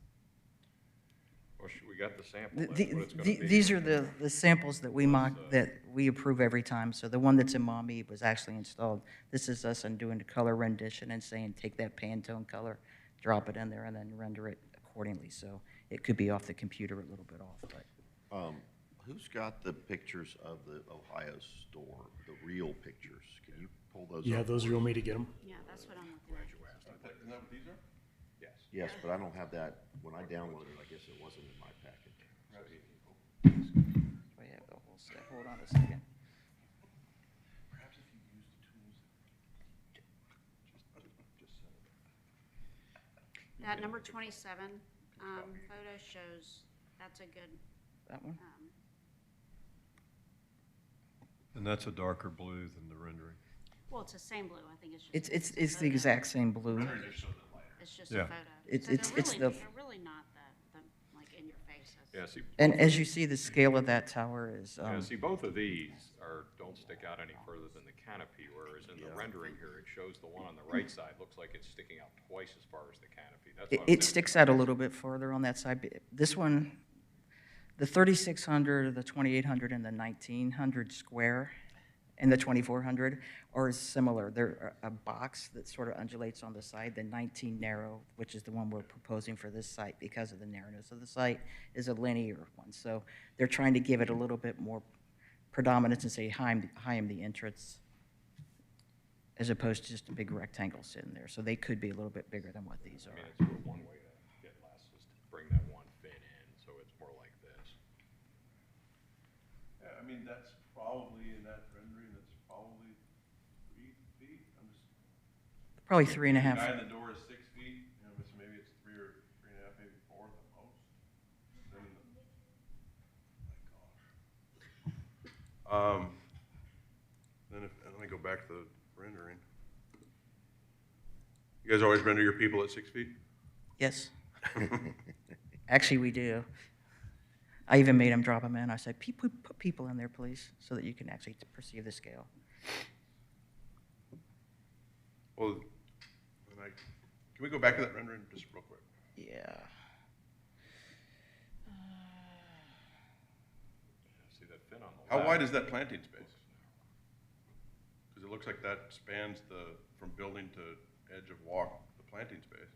Well, we got the sample, The- that's the- what it's gonna the- be. These are the samples that we mock, that we approve every time. So the one that's in Maumee was actually installed. This is us undoing the color rendition and saying, take that Pantone color, drop it in there, and then render it accordingly. So it could be off the computer a little bit off, but Who's got the pictures of the Ohio store, the real pictures? Can you pull those up? Yeah, those are you want me to get them? yeah, that's what I'm looking at. Isn't that what these are? Yes. Yes, but I don't have that. When I downloaded it, I guess it wasn't in my packet. oh, yeah, we'll say, hold on a second. Perhaps if you use the tools just set it. That number 27 photo shows, that's a good, That one? And that's a darker blue than the rendering. well, it's the same blue. I think it's just. It's a the photo. exact same blue. It's just Yeah. a photo. It's- So it's- they're it's really, the- they're really not the, like, in your face. Yeah, see, And as you see, the scale of that tower is, yeah, see, both of these don't stick out any further than the canopy, whereas in the rendering here, it shows the one on the right side, looks like it's sticking out twice as far as the canopy. That's what I'm it thinking. sticks out a little bit further on that side. But this one, the 3,600, the 2,800, and the 1,900 square, and the 2,400 are similar. They're a box that sort of undulates on the side. The 19 narrow, which is the one we're proposing for this site because of the narrowness of the site, is a linear one. So they're trying to give it a little bit more predominance and say high in the entrance, as opposed to just a big rectangle sitting there. So they could be a little bit bigger than what these I mean, are. it's one way to get less is to bring that one fin in, so it's more like this. Yeah, I mean, that's probably in that rendering, that's probably 3 feet. I'm just. Probably 3.5. The guy in the door is 6 feet, you know, so maybe it's 3 or 3.5, maybe 4 at the most. Then, my gosh. Then let me go back to the rendering. You guys always render your people at 6 feet? Yes. Actually, we do. I even made them drop them in. I said, put people in there, please, so that you can actually perceive the scale. Well, can we go back to that rendering just real quick? Yeah. See that fin on the How left? wide is that planting space? Because it looks like that spans from building to edge of walk, the planting space.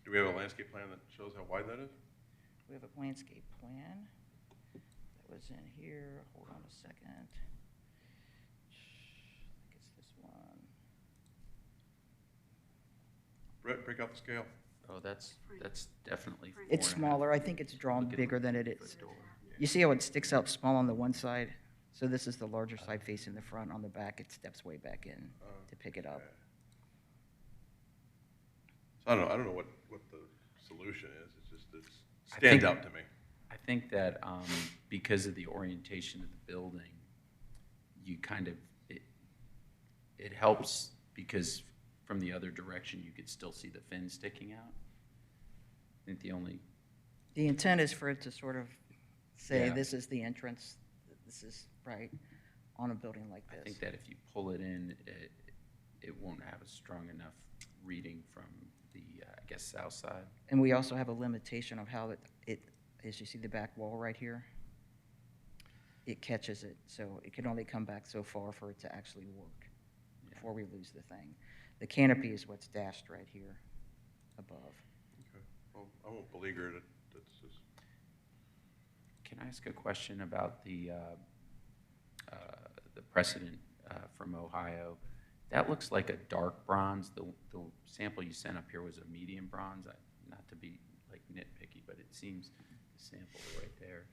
Do we have a landscape plan that shows how wide that is? We have a landscape plan that was in here. Hold on a second. I think it's this one. Brett, break out the scale. Oh, that's definitely. It's 4.5. smaller. I think it's drawn Look at bigger than it the is. door. You see how it sticks out small on the one side? So this is the larger side facing the front. On the back, it steps way back in to pick it up. So I don't know what the solution is. It's just, it I stands think- out to me. I think that because of the orientation of the building, you kind of, it helps because from the other direction, you could still see the fin sticking out. I think the only, The intent is for it to sort of say, Yeah. this is the entrance, This is right on a building like I this. think that if you pull it in, it won't have a strong enough reading from the, I guess, south side. And we also have a limitation of how as you see the back wall right here, it catches it, so it can only come back so far for it to actually work before we lose the thing. The canopy is what's dashed right here above. Okay. Well, I won't beleaguer it. That's just, Can I ask a question about the precedent from Ohio? That looks like a dark bronze. The sample you sent up here was a medium bronze. Not to be like nitpicky, but it seems the sample right there.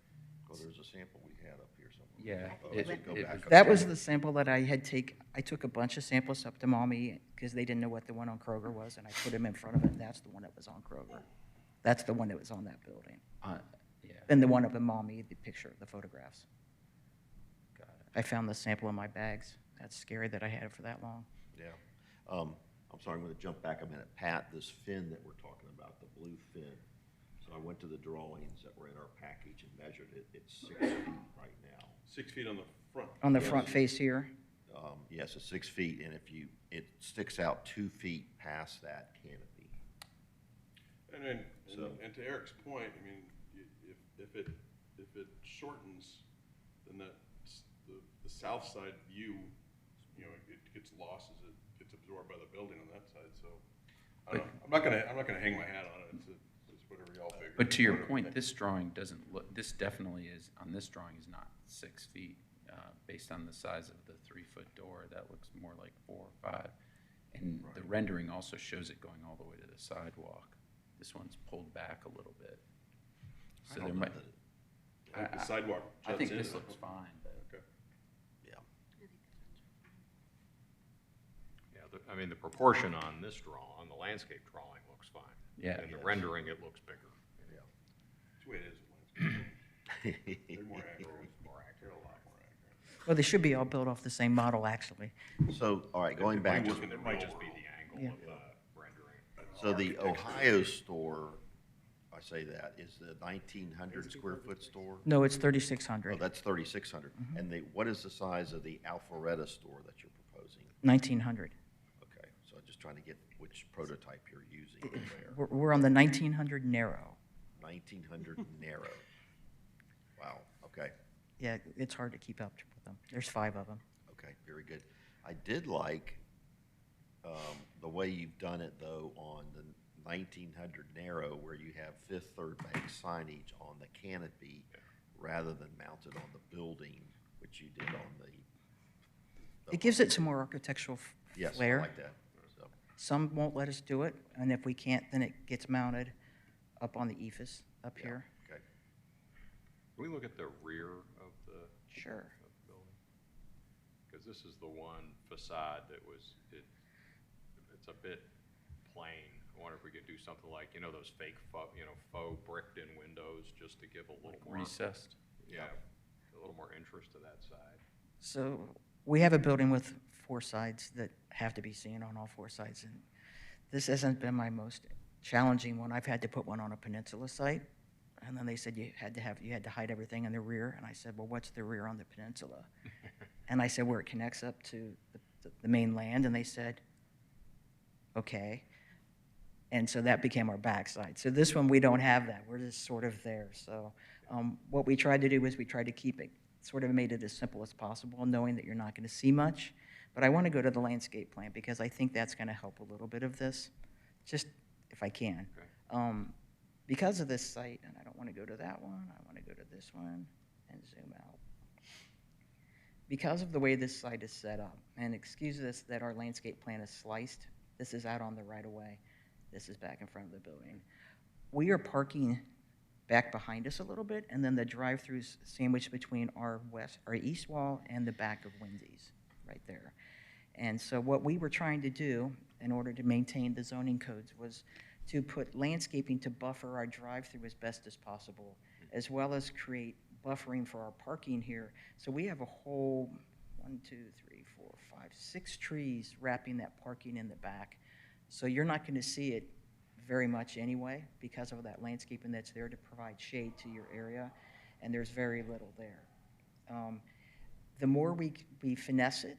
Well, there's a sample we had up here somewhere. Yeah, Oh, it- so go it back was- up. That was the sample that I took a bunch of samples up to Mommy because they didn't know what the one on Kroger was, and I put them in front of it, and that's the one that was on Kroger. That's the one that was on that building. Yeah, And the one up in Mommy, the picture, the photographs. got it. I found the sample in my bags. That's scary that I had it for that long. Yeah. I'm sorry, I'm going to jump back a minute. Pat, this fin that we're talking about, the blue fin. So I went to the drawings that were in our package and measured it. It's 6 feet right now. 6 feet on the front. On the front face here, Yes, it's 6 feet, and it sticks out 2 feet past that canopy. And then, So- and to Eric's point, I mean, if it shortens, then the south side view, you know, it gets lost as it gets absorbed by the building on that side, so. I don't know, I'm not gonna hang my hat on it, it's whatever y'all figure. But to your point, this drawing doesn't look, this definitely is, on this drawing is not 6 feet. Based on the size of the 3-foot door, that looks more like 4 or 5. And the rendering also shows it going all the way to the sidewalk. This one's pulled back a little bit. I So don't there know might, that Like the sidewalk I juts think into this it. looks fine, but. Okay. Yeah. Yeah, I mean, the proportion on this on the landscape drawing looks fine. Yeah. In the rendering, it looks bigger. That's the way it is with landscape. They're more accurate. They're a lot more accurate. well, they should be all built off the same model, actually. So, all right, going back to, It might just be the angle of the rendering. so the Ohio store, I say that, is the 1,900 square foot store? No, it's Oh, 3,600, that's 3,600. And what is the size of the Alpharetta store that you're proposing? 1,900. Okay, so I'm just trying to get which prototype you're using there. We're on the 1,900 narrow. 1,900 narrow. Wow, okay, Yeah, it's hard to keep up with them. There's 5 of them. okay, very good. I did like the way you've done it, though, on the 1,900 narrow, where you have Fifth Third Bank signage on the canopy rather than mounted on the building, which you did on the. It gives it some more architectural Yes, I flair. like that. So, Some won't let us do it, and if we can't, then it gets mounted up on the ephes up here. okay. Can we look at the rear of the Sure. building? Because this is the one facade that was, it's a bit plain. I wonder if we could do something like, those fake faux bricked in windows, just to give a little more. Recessed. Yeah, a little more interest to that side. So we have a building with 4 sides that have to be seen on all 4 sides, and this hasn't been my most challenging one. I've had to put one on a peninsula site, and then they said you had to hide everything in the rear, and I said, well, what's the rear on the peninsula? And I said, where it connects up to the main land, and they said, okay. And so that became our backside. So this one, we don't have that. We're just sort of there. So what we tried to do is we tried to keep it, sort of made it as simple as possible, knowing that you're not going to see much. But I want to go to the landscape plan because I think that's going to help a little bit of this, just if I can. Okay. Because of this site, and I don't want to go to that one, I want to go to this one and zoom out. Because of the way this site is set up, and excuse this that our landscape plan is sliced, this is out on the right of way, this is back in front of the building. We are parking back behind us a little bit, and then the drive-throughs sandwiched between our east wall and the back of Wendy's, right there. And so what we were trying to do in order to maintain the zoning codes was to put landscaping to buffer our drive-through as best as possible, as well as create buffering for our parking here. So we have a whole 6 trees wrapping that parking in the back. So you're not going to see it very much anyway because of that landscaping that's there to provide shade to your area, and there's very little there. The more we finesse it,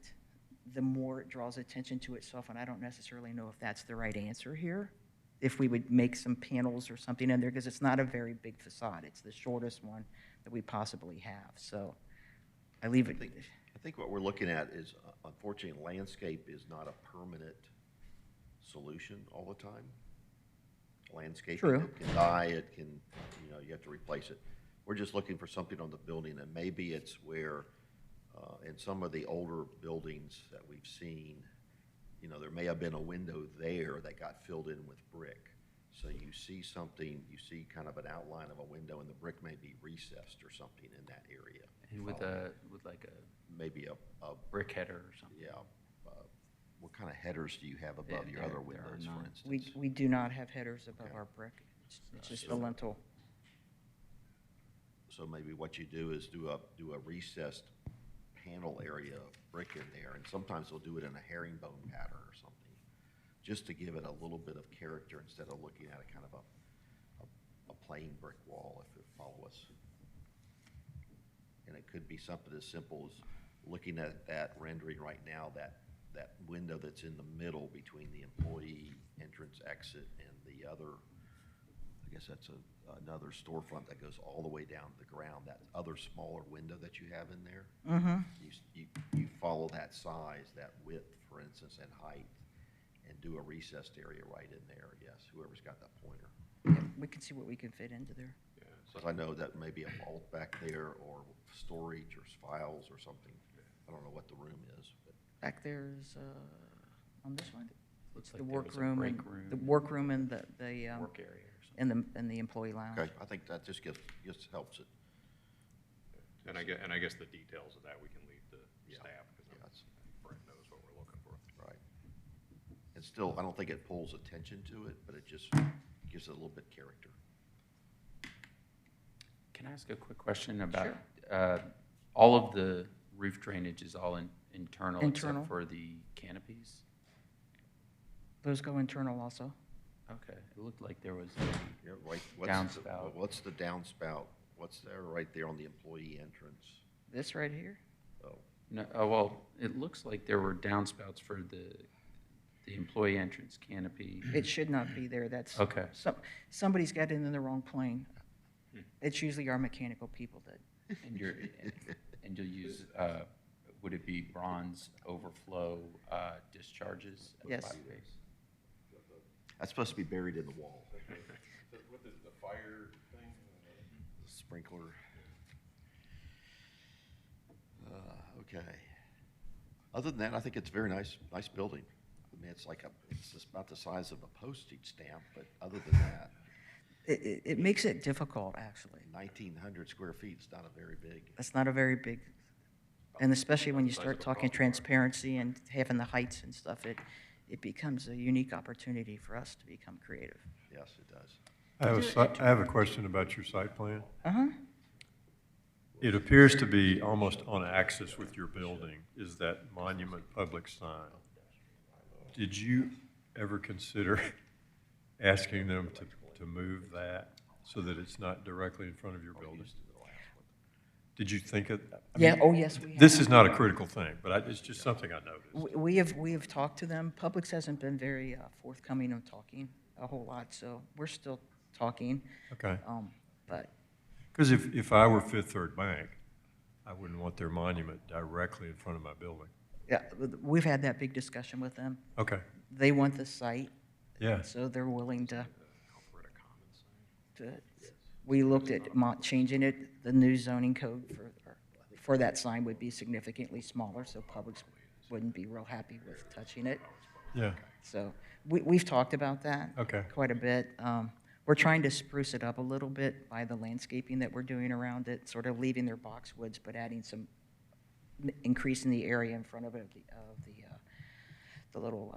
the more it draws attention to itself, and I don't necessarily know if that's the right answer here. If we would make some panels or something in there, because it's not a very big facade. It's the shortest one that we possibly have, so I leave it. I think what we're looking at is, unfortunately, landscape is not a permanent solution all the time. Landscaping, True. it can die, it can, you have to replace it. We're just looking for something on the building, and maybe it's where, in some of the older buildings that we've seen, there may have been a window there that got filled in with brick. So you see something, you see kind of an outline of a window, and the brick may be recessed or something in that area. And with like a Maybe a brick header or something. yeah. What kind of headers do you have above your There- other there are windows, for none. instance? We do not have headers above Okay. our brick. It's just the lintel. So maybe what you do is do a recessed panel area of brick in there, and sometimes they'll do it in a herringbone pattern or something, just to give it a little bit of character instead of looking at a kind of a plain brick wall, if you follow us. And it could be something as simple as looking at that rendering right now, that window that's in the middle between the employee entrance exit and the other, I guess that's another storefront that goes all the way down to the ground, that other smaller window that you have in there. Mm-hmm. You follow that size, that width, for instance, and height, and do a recessed area right in there, yes, whoever's got that pointer. Yeah, we can see what we can fit into there. Yeah, So I know that may be a vault back there, or storage, or files, or something. I don't know what the room is, but Back there's, on this one, Looks the like there was a workroom, break and room. the workroom and the Work area or something. and the employee lounge. okay, I think that just just helps it. And I guess the details of that we can leave to Yeah. staff, because Yeah, Brent knows what we're looking for. right. And still, I don't think it pulls attention to it, but it just gives it a little bit character. Can I ask a quick question about, all of the roof drainage is all internal Internal. except for the canopies? Those go internal also. Okay, it looked like there was Yeah, right. Downspout. What's the downspout? What's there right there on the employee entrance? This right here? Oh, no, well, it looks like there were downspouts for the employee entrance canopy. It should not be there. That's. Okay. Somebody's got it in the wrong plane. It's usually our mechanical people that. And and you'll use, would it be bronze overflow discharges? at Yes. pipe base? that's supposed to be buried in the wall. What is the fire thing? Sprinkler. Okay. Other than that, I think it's a very nice building. I mean, it's just about the size of a postage stamp, but other than that, It makes it difficult, actually. 1,900 square feet is not a very big. That's not a very big, and especially when you Size start of a talking golf cart. transparency and having the heights and stuff, it becomes a unique opportunity for us to become creative. Yes, it does. I have a question about your site plan. Uh-huh. It appears to be almost on axis with your building, is that monument public sign. Did you ever consider asking them to move that so that it's not directly in front of your building? Did you think of? I Yeah, mean, oh, yes, we have. This is not a critical thing, but it's just something I noticed. We have talked to them. Publix hasn't been very forthcoming of talking a whole lot, so we're still talking. Okay. But Because if I were Fifth Third Bank, I wouldn't want their monument directly in front of my building. yeah, we've had that big discussion with them. Okay, They want the site, yeah. so they're willing to. Alpharetta Commons sign. We looked at changing it. The new zoning code for that sign would be significantly smaller, so Publix wouldn't be real happy with touching it. Yeah, So we've talked about that. Okay. Quite a bit. We're trying to spruce it up a little bit by the landscaping that we're doing around it, sort of leaving their boxwoods, but adding some, increasing the area in front of it, the little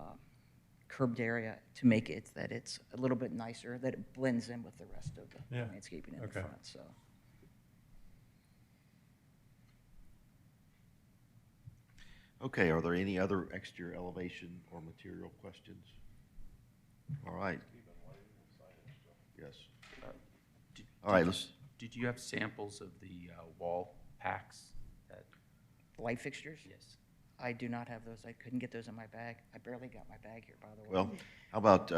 curbed area to make it that it's a little bit nicer, that it blends in with the rest of the Yeah. landscaping in the Okay. front, so. Okay, are there any other exterior elevation or material questions? All right. Yes. Did- All right, did you- let's, Did you have samples of the wall packs light fixtures? Yes. I do not have those. I couldn't get those in my bag. I barely got my bag here, by the way. Well, how about,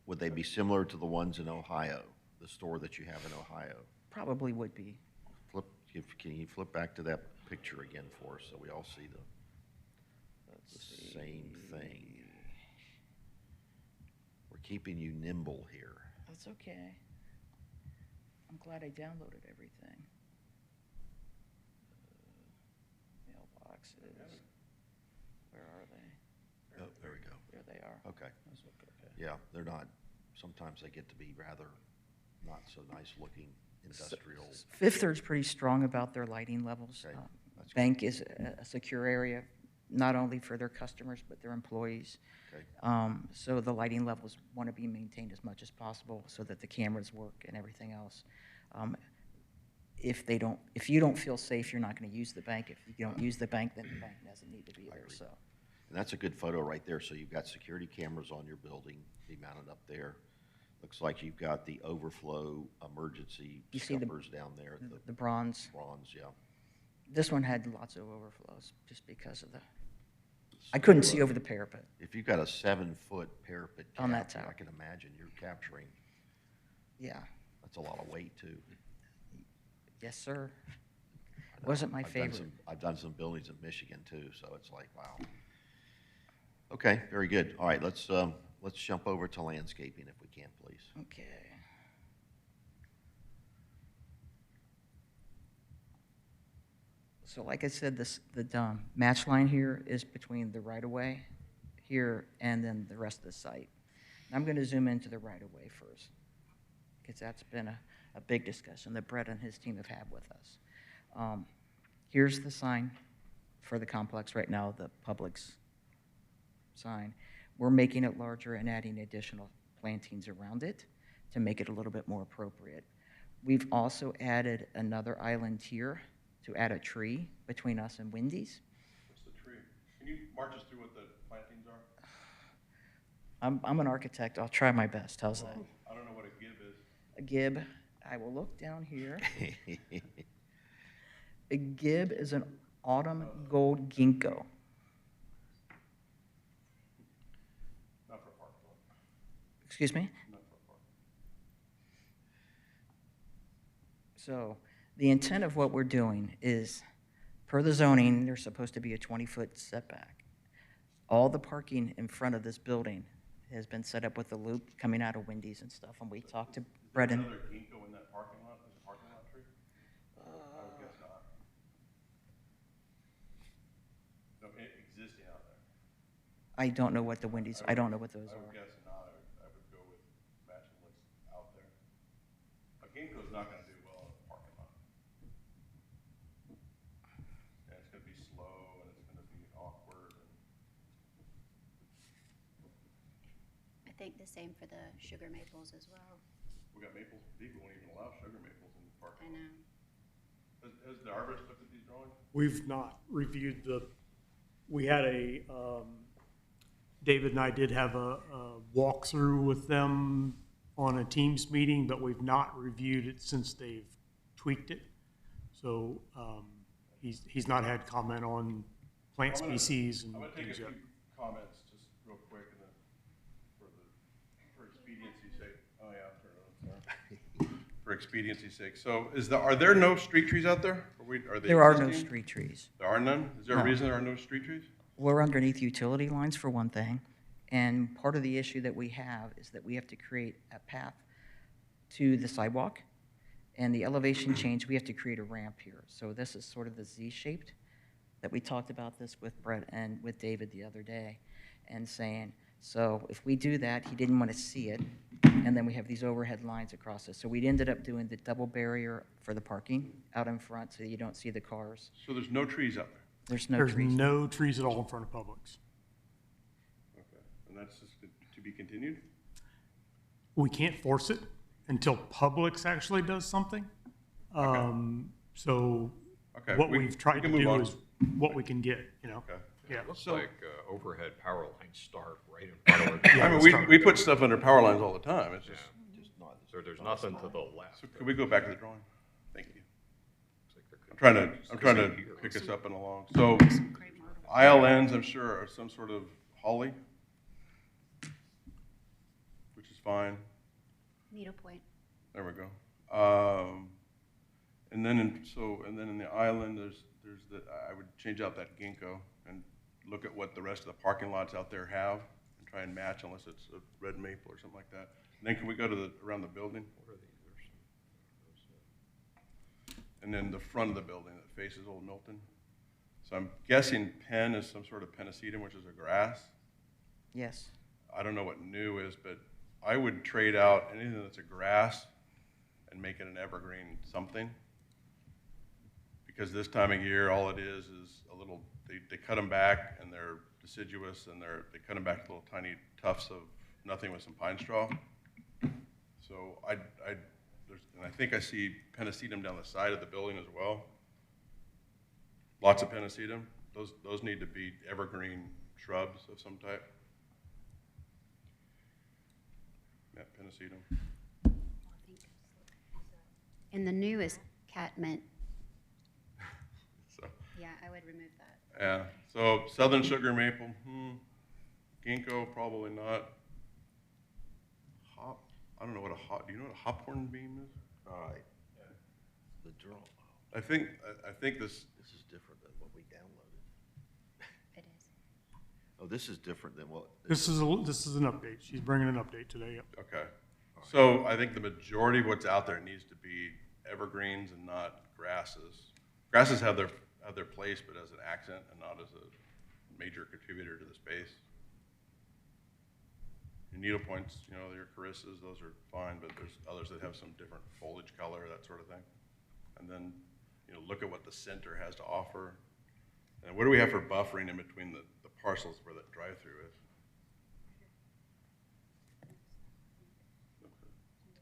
would they be similar to the ones in Ohio, the store that you have in Ohio? Probably would be. Can you flip back to that picture again for us so we all see the same thing? We're keeping you nimble here. That's okay. I'm glad I downloaded everything. Mailboxes. Where are they? Oh, there we go. There they are. Okay. Yeah, they're not, sometimes they get to be rather not so nice looking industrial. Fifth Third's pretty strong about their lighting levels. Okay, that's good. Bank is a secure area, not only for their customers, but their employees. Okay. So the lighting levels want to be maintained as much as possible so that the cameras work and everything else. If you don't feel safe, you're not going to use the bank. If you don't use the bank, then the bank doesn't need to be there, so. And that's a good photo right there. So you've got security cameras on your building, be mounted up there. Looks like you've got the overflow emergency You see the- scuppers down there. The bronze. Bronze, yeah. This one had lots of overflows just because of I couldn't see over the parapet. If you've got a 7-foot parapet On that cap, I tower. can imagine you're capturing, Yeah, that's a lot of weight too. yes, sir. Wasn't my I've done favorite. I've done some buildings in Michigan too, so it's like, wow. Okay, very good. All right, let's jump over to landscaping if we can, please. Okay. So like I said, the match line here is between the right-of-way here and then the rest of the site. And I'm going to zoom into the right-of-way first, because that's been a big discussion that Brett and his team have had with us. Here's the sign for the complex right now, the Publix sign. We're making it larger and adding additional plantings around it to make it a little bit more appropriate. We've also added another island here to add a tree between us and Wendy's. What's the tree? Can you march us through what the plantings are? I'm an architect. I'll try my best. How's that? I don't know what a gib is. A gib, I will look down here. A gib is an autumn gold ginkgo. Not for a park, though. Excuse me? Not for a park. So the intent of what we're doing is, per the zoning, there's supposed to be a 20-foot setback. All the parking in front of this building has been set up with a loop coming out of Wendy's and stuff, and we talked to Brett and. Another ginkgo in that parking lot? Is a parking lot tree? I would guess not. No, existing out there. I don't know what the Wendy's, I don't know what those I would are. guess not. I would go with matching what's out there. A ginkgo's not gonna do well in a parking lot. And it's gonna be slow and it's gonna be awkward and I think the same for the sugar maples as well. we got maples, people won't even allow sugar maples in the I parking lot. know. Has the arborist looked at these drawings? We've not reviewed we had David and I did have a walkthrough with them on a Teams meeting, but we've not reviewed it since they've tweaked it. So he's not had comment on plant species and I'm gonna take a things few yet. comments just real quick and then for expediency's sake. Oh, yeah, I'll turn it on, sorry. For expediency's sake. So are there no street trees out there? Are they There are no existing? street trees. There are none? Is there a No. reason there are no street trees? We're underneath utility lines for one thing, and part of the issue that we have is that we have to create a path to the sidewalk, and the elevation change, we have to create a ramp here. So this is sort of the Z-shaped, that we talked about this with Brett and with David the other day, and saying, so if we do that, he didn't want to see it, and then we have these overhead lines across it. So we ended up doing the double barrier for the parking out in front, so you don't see the cars. So there's no trees out there? There's no There's trees. no trees at all in front of Publix. Okay. And that's just to be continued? We can't force it until Publix actually does something. So Okay, what we- we've we tried to can move do on. is what we can get, you know? Okay. Yeah. Looks So- like overhead power lines start right in front of it. Yeah, I mean, let's start we with put stuff under power lines all the time. It's just, So there's nothing to the left. so could we go back to the drawing? Thank you. Looks like there I'm trying to pick us up and along. So aisle ends, I'm sure, are some sort of holly, which is fine. Needlepoint. There we go. And then in the island, I would change out that ginkgo and look at what the rest of the parking lots out there have and try and match unless it's a red maple or something like that. And then can we go to around the building? And then the front of the building that faces Old Milton. So I'm guessing pen is some sort of pennisetum, which is a grass. Yes. I don't know what new is, but I would trade out anything that's a grass and make it an evergreen something. Because this time of year, all it is a little, they cut them back and they're deciduous and they cut them back to little tiny tufts of nothing with some pine straw. So and I think I see pennisetum down the side of the building as well. Lots of pennisetum. Those need to be evergreen shrubs of some type. Yeah, pennisetum. And the new is catmint. So, Yeah, I would remove that. yeah. So southern sugar maple, ginkgo, probably not. Hop, I don't know what do you know what a hophorn beam is? All right. The draw. I think this, This is different than what we downloaded. It is. Oh, this is different than what. This is an update. She's bringing an update today. Yep. okay. So I think the majority of what's out there needs to be evergreens and not grasses. Grasses have their place, but as an accent and not as a major contributor to the space. Your needlepoints, your corysas, those are fine, but there's others that have some different foliage color, that sort of thing. And then, look at what the center has to offer. And what do we have for buffering in between the parcels where that drive-through is?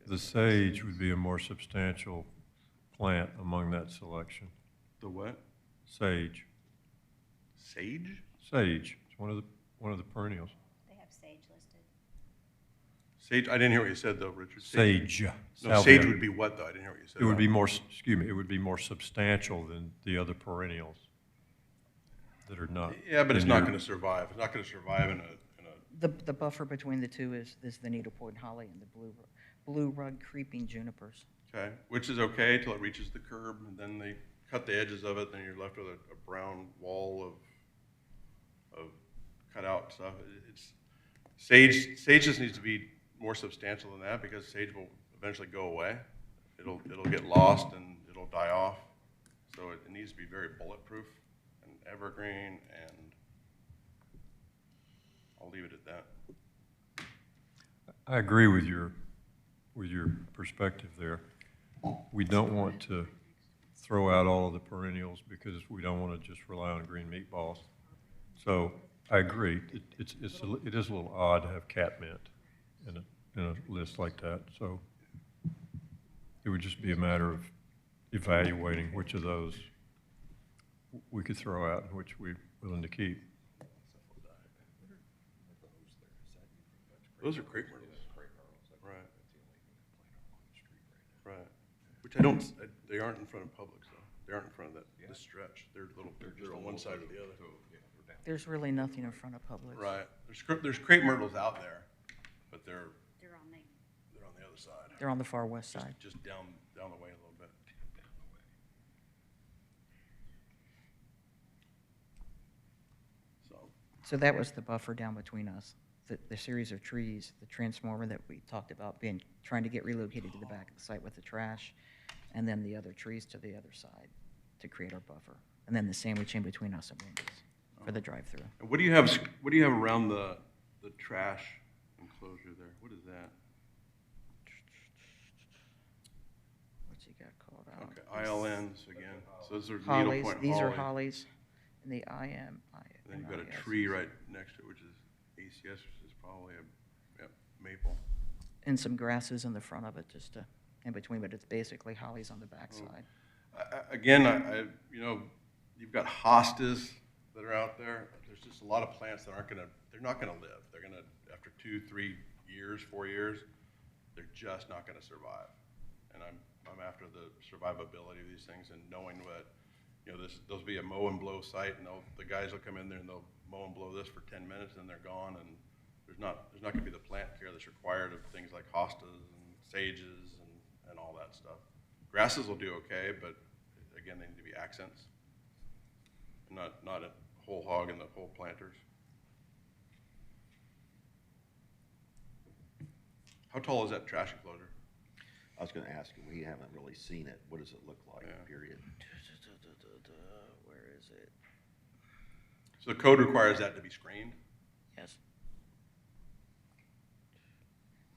The sage would be a more substantial plant among that selection. The what? Sage. Sage? Sage. It's one of the perennials. They have sage listed. Sage, I didn't hear what you said though, Richard. Sage. No, sage would be what though? I didn't hear what you said. It would be more, excuse me, it would be more substantial than the other perennials that are not. Yeah, but it's in not your- going to survive. It's not going to survive in a. The buffer between the two is the needlepoint holly and the blue rug creeping junipers. Okay, which is okay till it reaches the curb, and then they cut the edges of it, then you're left with a brown wall of cut out stuff. It's sage just needs to be more substantial than that because sage will eventually go away. It'll get lost and it'll die off. So it needs to be very bulletproof and evergreen, and I'll leave it at that. I agree with your perspective there. We don't want to throw out all of the perennials because we don't want to just rely on green meatballs. So I agree. It is a little odd to have catmint in a list like that. So it would just be a matter of evaluating which of those we could throw out and which we're willing to keep. Those are crepe myrtles. Right. Right. Which they aren't in front of Publix though. They aren't in front of that, this stretch. They're just on one side or the other. There's really nothing in front of Publix. Right. There's crepe myrtles out there, but they're on the other side. They're on the far west side. Just down the way a little bit. So that was the buffer down between us. The series of trees, the transformer that we talked about trying to get relocated to the back of the site with the trash, and then the other trees to the other side to create our buffer. And then the sandwich in between us and Wendy's for the drive-through. And what do you have around the trash enclosure there? What is that? What's he got called out? Okay, ILNs again. So those are Hollies, needlepoint these are holly. hollies, and the And then you've got a NIS. tree right next to it, which is ACS, which is probably a maple. And some grasses in the front of it, just in between, but it's basically hollies on the backside. Again, you've got hostas that are out there. There's just a lot of plants that they're not gonna live. They're gonna, after 2, 3 years, 4 years, they're just not gonna survive. And I'm after the survivability of these things and knowing what you know, there'll be a mow and blow site, and the guys will come in there and they'll mow and blow this for 10 minutes, and they're gone, and there's not gonna be the plant care that's required of things like hostas and sages and all that stuff. Grasses will do okay, but again, they need to be accents, not a whole hog in the whole planters. How tall is that trash enclosure? I was gonna ask you, we haven't really seen it. What does it look like, Yeah. period? Where is it? So the code requires that to be screened? Yes.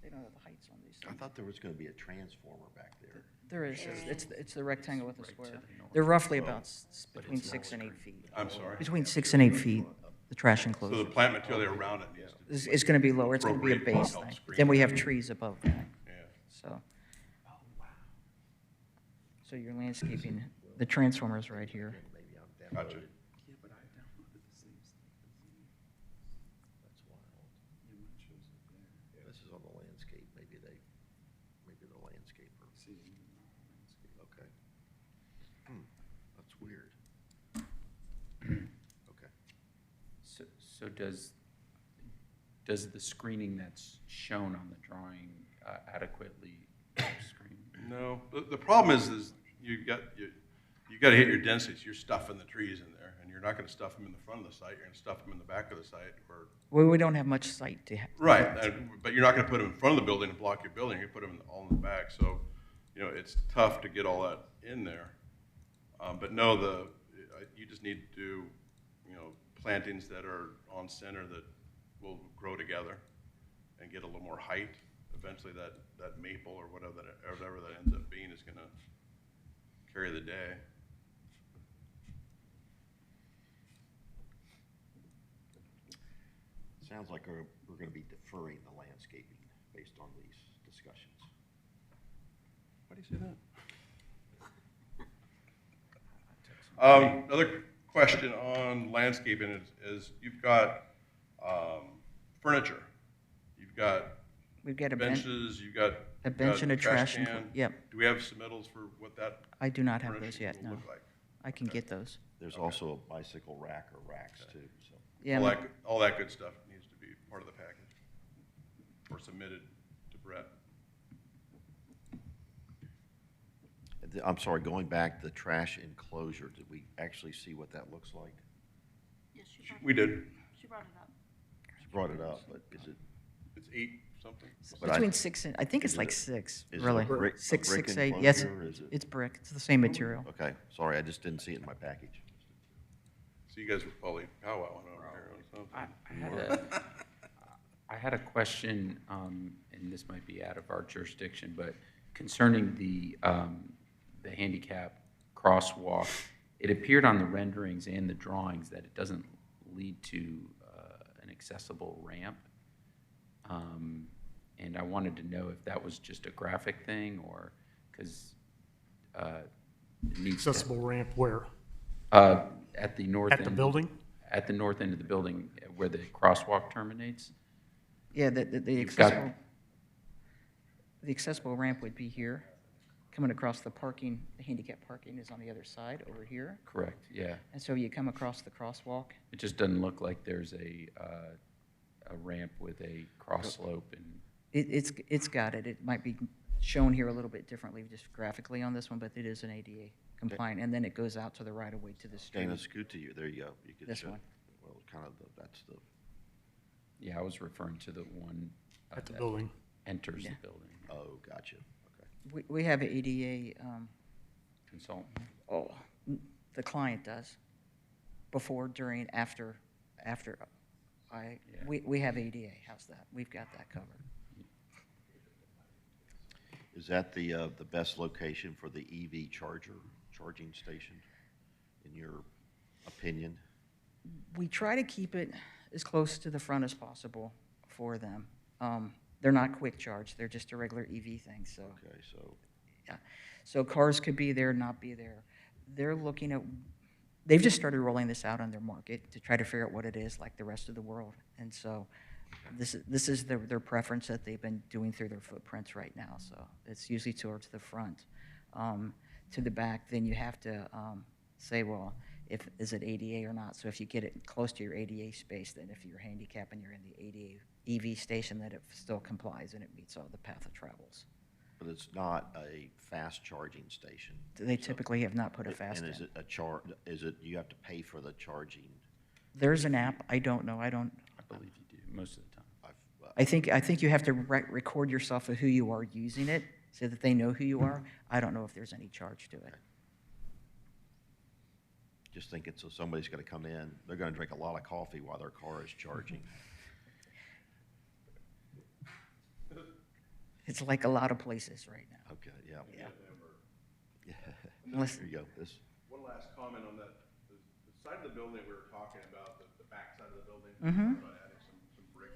They don't have the heights on these I things. thought there was gonna be a transformer back there. There is, it's the rectangle with the Right to square. the north. They're roughly about But between it's 6 and not 8 feet. I'm sorry. Between 6 and 8 feet, the trash So the enclosure. plant material around it needs to be. It's gonna be lower, it's gonna be a appropriate to base help thing. screen Then we it. have trees above that, Yeah. so. So your landscaping, the transformer's right here. Maybe I'm Gotcha. downloaded. That's wild. This is on the landscape, maybe the landscaper. Okay. That's weird. Okay. So does the screening that's shown on the drawing adequately screen? No, the problem is you gotta hit your densities. You're stuffing the trees in there, and you're not gonna stuff them in the front of the site, you're gonna stuff them in the back of the site, or, Well, we don't have much site to. right, but you're not gonna put them in front of the building and block your building, you're gonna put them all in the back, so, you know, it's tough to get all that in there. But no, you just need to do, you know, plantings that are on center that will grow together and get a little more height. Eventually, that maple or whatever that ends up being is gonna carry the day. Sounds like we're gonna be deferring the landscaping based on these discussions. Why do you say that? Another question on landscaping is you've got furniture, you've got We've got a bench, benches, you've got a bench and a trash. can. Yep, Do we have submittals for what that I do not have those furnishing yet, will no. look like? I can get those. There's also a bicycle rack or racks too, so. Yeah, All that good stuff needs to be part of the package or submitted to Brett. I'm sorry, going back, the trash enclosure, did we actually see what that looks like? Yes, We did. she brought it up. She brought it up, but is it, It's 8 something. but I- between 6 and, I think it's Is like it- 6, is it a really. brick- a 6, brick 6, 8, yes, enclosure, or is it- it's brick, it's the same material. okay, sorry, I just didn't see it in my package. So you guys were probably powwowing over here on something. I had a question, and this might be out of our jurisdiction, but concerning the handicap crosswalk, it appeared on the renderings and the drawings that it doesn't lead to an accessible ramp. And I wanted to know if that was just a graphic thing, or, because it needs to. Accessible ramp where? At the north end. At the building? At the north end of the building, where the crosswalk terminates. Yeah, the You've got- accessible ramp would be here, coming across the parking, the handicap parking is on the other side, over here. Correct, yeah. And so you come across the crosswalk. It just doesn't look like there's a ramp with a cross slope and, It's got it. It might be shown here a little bit differently, just graphically on this one, but it is an ADA compliant. And then it goes out to the right of way to the street. Dana, scoot to you, there you go. You could This show- one. Well, kind of, that's the, yeah, I was referring to the one. At the that building. Enters the Yeah. building. oh, gotcha, okay. We have an ADA, Consultant. the client does, before, during, after, Yeah. we have ADA, how's that? We've got that covered. Is that the best location for the EV charging station, in your opinion? We try to keep it as close to the front as possible for them. They're not quick charge, they're just a regular EV thing, so. Okay, so, Yeah, so cars could be there, not be there. They're looking at, they've just started rolling this out on their market to try to figure out what it is like the rest of the world. And so this is their preference that they've been doing through their footprints right now. So it's usually towards the front. To the back, then you have to say, well, is it ADA or not? So if you get it close to your ADA space, then if you're handicapped and you're in the ADA EV station, that it still complies and it meets all the path of travels. But it's not a fast charging station. They typically have not put a fast And is in. it you have to pay for the charging? There's an app, I don't know, I believe you do, most of the time. I've, I think you have to record yourself of who you are using it, so that they know who you are. I don't know if there's any charge to it. Just thinking, so somebody's gonna come in, they're gonna drink a lot of coffee while their car is charging. It's like a lot of places right now. Okay, yeah. Yeah. Yeah. Unless- There you go. This, One last comment on that, the side of the building that we were talking about, the back side of the building, Mhm. about adding some brick.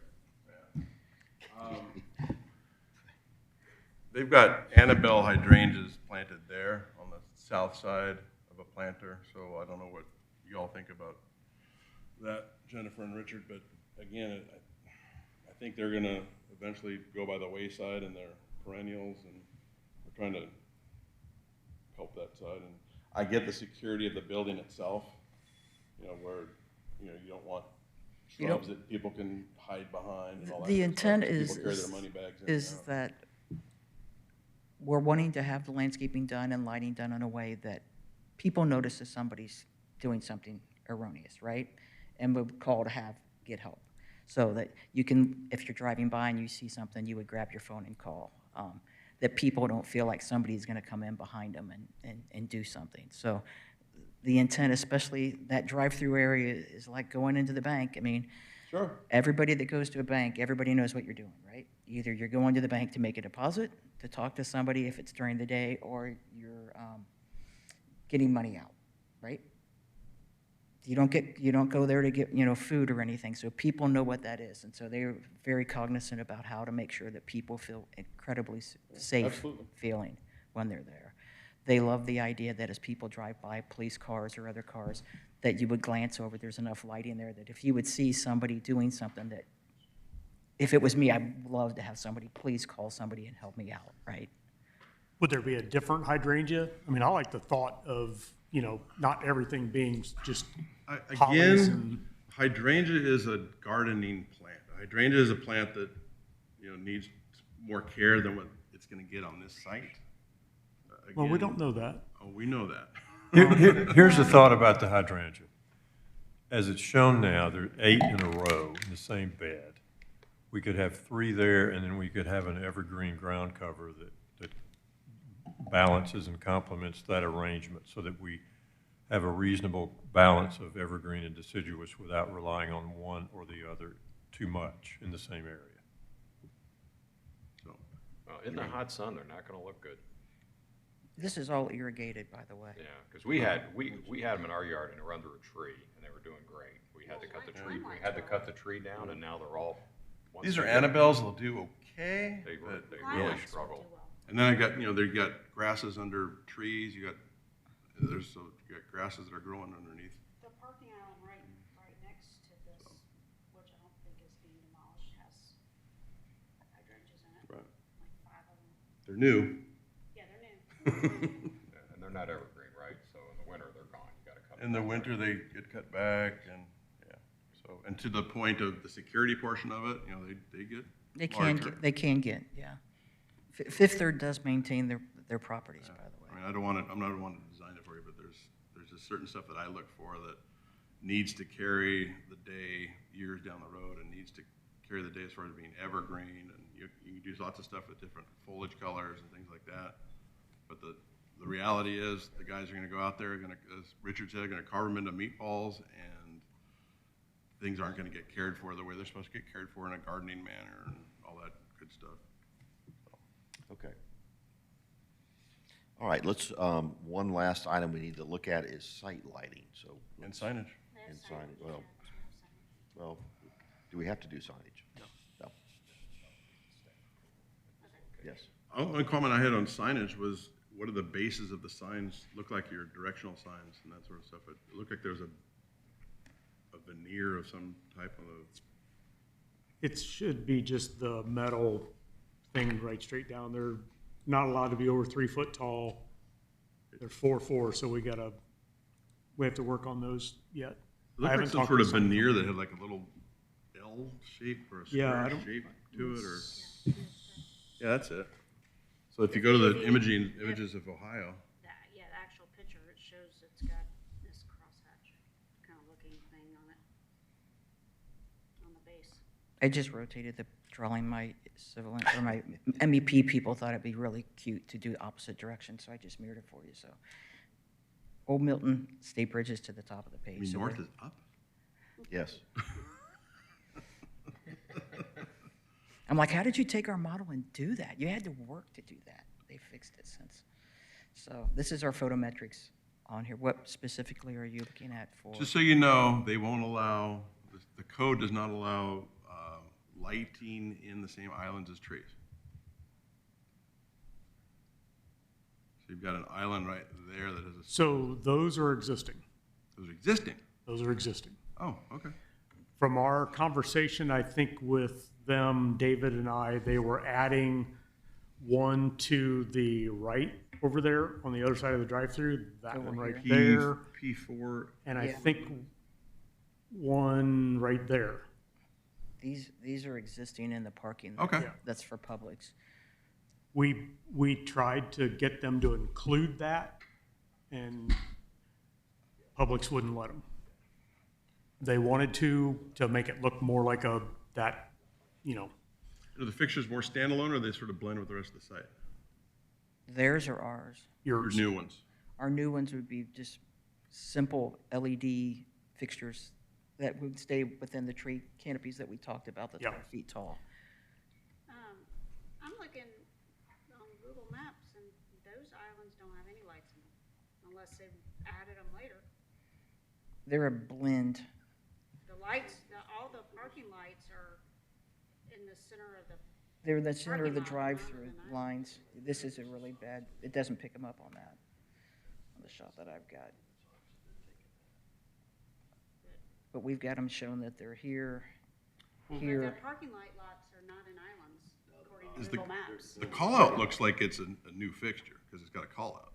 Yeah. They've got Annabelle hydrangeas planted there on the south side of a planter, so I don't know what you all think about that, Jennifer and Richard, but again, I think they're gonna eventually go by the wayside and they're perennials, and we're trying to help that side. And I get the security of the building itself, where, you don't want You don't- shrubs that people can hide behind and all that. The good stuff. intent People carry their money bags in and is out. that we're wanting to have the landscaping done and lighting done in a way that people notice if somebody's doing something erroneous, right? And would call to get help. So that you can, if you're driving by and you see something, you would grab your phone and call. That people don't feel like somebody's gonna come in behind them and do something. So the intent, especially that drive-through area, is like going into the bank. I mean, Sure. everybody that goes to a bank, everybody knows what you're doing, right? Either you're going to the bank to make a deposit, to talk to somebody if it's during the day, or you're getting money out, right? You don't go there to get, food or anything, so people know what that is. And so they're very cognizant about how to make sure that people feel incredibly safe Absolutely. feeling when they're there. They love the idea that as people drive by, police cars or other cars, that you would glance over, there's enough lighting there that if you would see somebody doing something that, if it was me, I'd love to have somebody, please call somebody and help me out, right? Would there be a different hydrangea? I mean, I like the thought of, not everything being just hollies Again, and, hydrangea is a gardening plant. A hydrangea is a plant that, needs more care than what it's gonna get on this site. well, we Again, don't know that. Oh, we know that. Here's the thought about the hydrangea. As it's shown now, there are 8 in a row in the same bed. We could have 3 there, and then we could have an evergreen ground cover that balances and complements that arrangement so that we have a reasonable balance of evergreen and deciduous without relying on one or the other too much in the same area. So, Well, in the hot sun, they're not gonna look good. This is all irrigated, by the way. Yeah, because we had them in our yard and they were under a tree and they were doing great. We had to cut the tree down and now they're all. once these they are get- Annabelles, they'll do okay. They but- really Lilacs will struggle. do well. And then they got grasses under trees, you got grasses that are growing underneath. The parking island right next to this, which I don't think is being demolished, has hydrangeas in it, Right. like 5 of them. They're new. Yeah, they're new. Yeah, and they're not evergreen, right? So in the winter, they're gone. You gotta cut them. In the winter, they get cut back and, so, and to the point of the security portion of it, they get larger. They can get, yeah. Fifth Third does maintain their properties, by the I way. mean, I'm not one to design it for you, but there's just certain stuff that I look for that needs to carry the day years down the road and needs to carry the day as far as being evergreen. And you can do lots of stuff with different foliage colors and things like that. But the reality is the guys are gonna go out there, as Richard said, gonna carve them into meatballs, and things aren't gonna get cared for the way they're supposed to get cared for in a gardening manner and all that good stuff. okay. All right, let's, one last item we need to look at is site lighting, so. And signage. And signage, well, do we have to do signage? No. Yes. Only comment I had on signage was, what do the bases of the signs look like, your directional signs and that sort of stuff? It looked like there was a veneer of some type of, It should be just the metal thing right straight down. They're not allowed to be over 3 foot tall. They're 4'4", so we got a We have to work on those yet. It I looked haven't like some talked sort to of some- veneer that had like a little L shape or a Yeah, I square don't- shape to it, or, yeah, that's it. So if you go to the images of Ohio, Yeah, the actual picture, it shows it's got this crosshatch kind of looking thing on it, on the base. I just rotated the drawing. My civil, or my MEP people thought it'd be really cute to do the opposite direction, so I just mirrored it for you, so. Old Milton State Bridge is to the top of the page. I mean, so north we're- is up? Yes. I'm like, how did you take our model and do that? You had to work to do that. They fixed it since. So this is our photometrics on here. What specifically are you looking at for? Just so you know, they won't allow, the code does not allow lighting in the same islands as trees. So you've got an island right there that has a, So those are existing. those are existing. Those are existing. Oh, okay. From our conversation, I think with them, David and I, they were adding one to the right over there on the other side of the drive-through, that Over one right here. there, P4, and I Yeah. think one right there. These are existing in the parking. Okay. Yeah. That's for Publix. We tried to get them to include that, and Publix wouldn't let them. They wanted to make it look more like that, are the fixtures more standalone, or they sort of blend with the rest of the site? Theirs or ours? Your yours. new ones? Our new ones would be just simple LED fixtures that would stay within the tree canopies that we talked about, that's Yeah. 5 feet tall. I'm looking on Google Maps, and those islands don't have any lights in them, unless they've added them later. They're a blend. The lights, all the parking lights are in the center of the, They're the center of the Parking lot rather drive-through than island. lines. This is a really bad, it doesn't pick them up on that, on the shot that I've got. But we've got them shown that they're here, but here. their parking light lots are not in islands, according Is to the- Google Maps. The call-out looks like it's a new fixture, because it's got a call-out.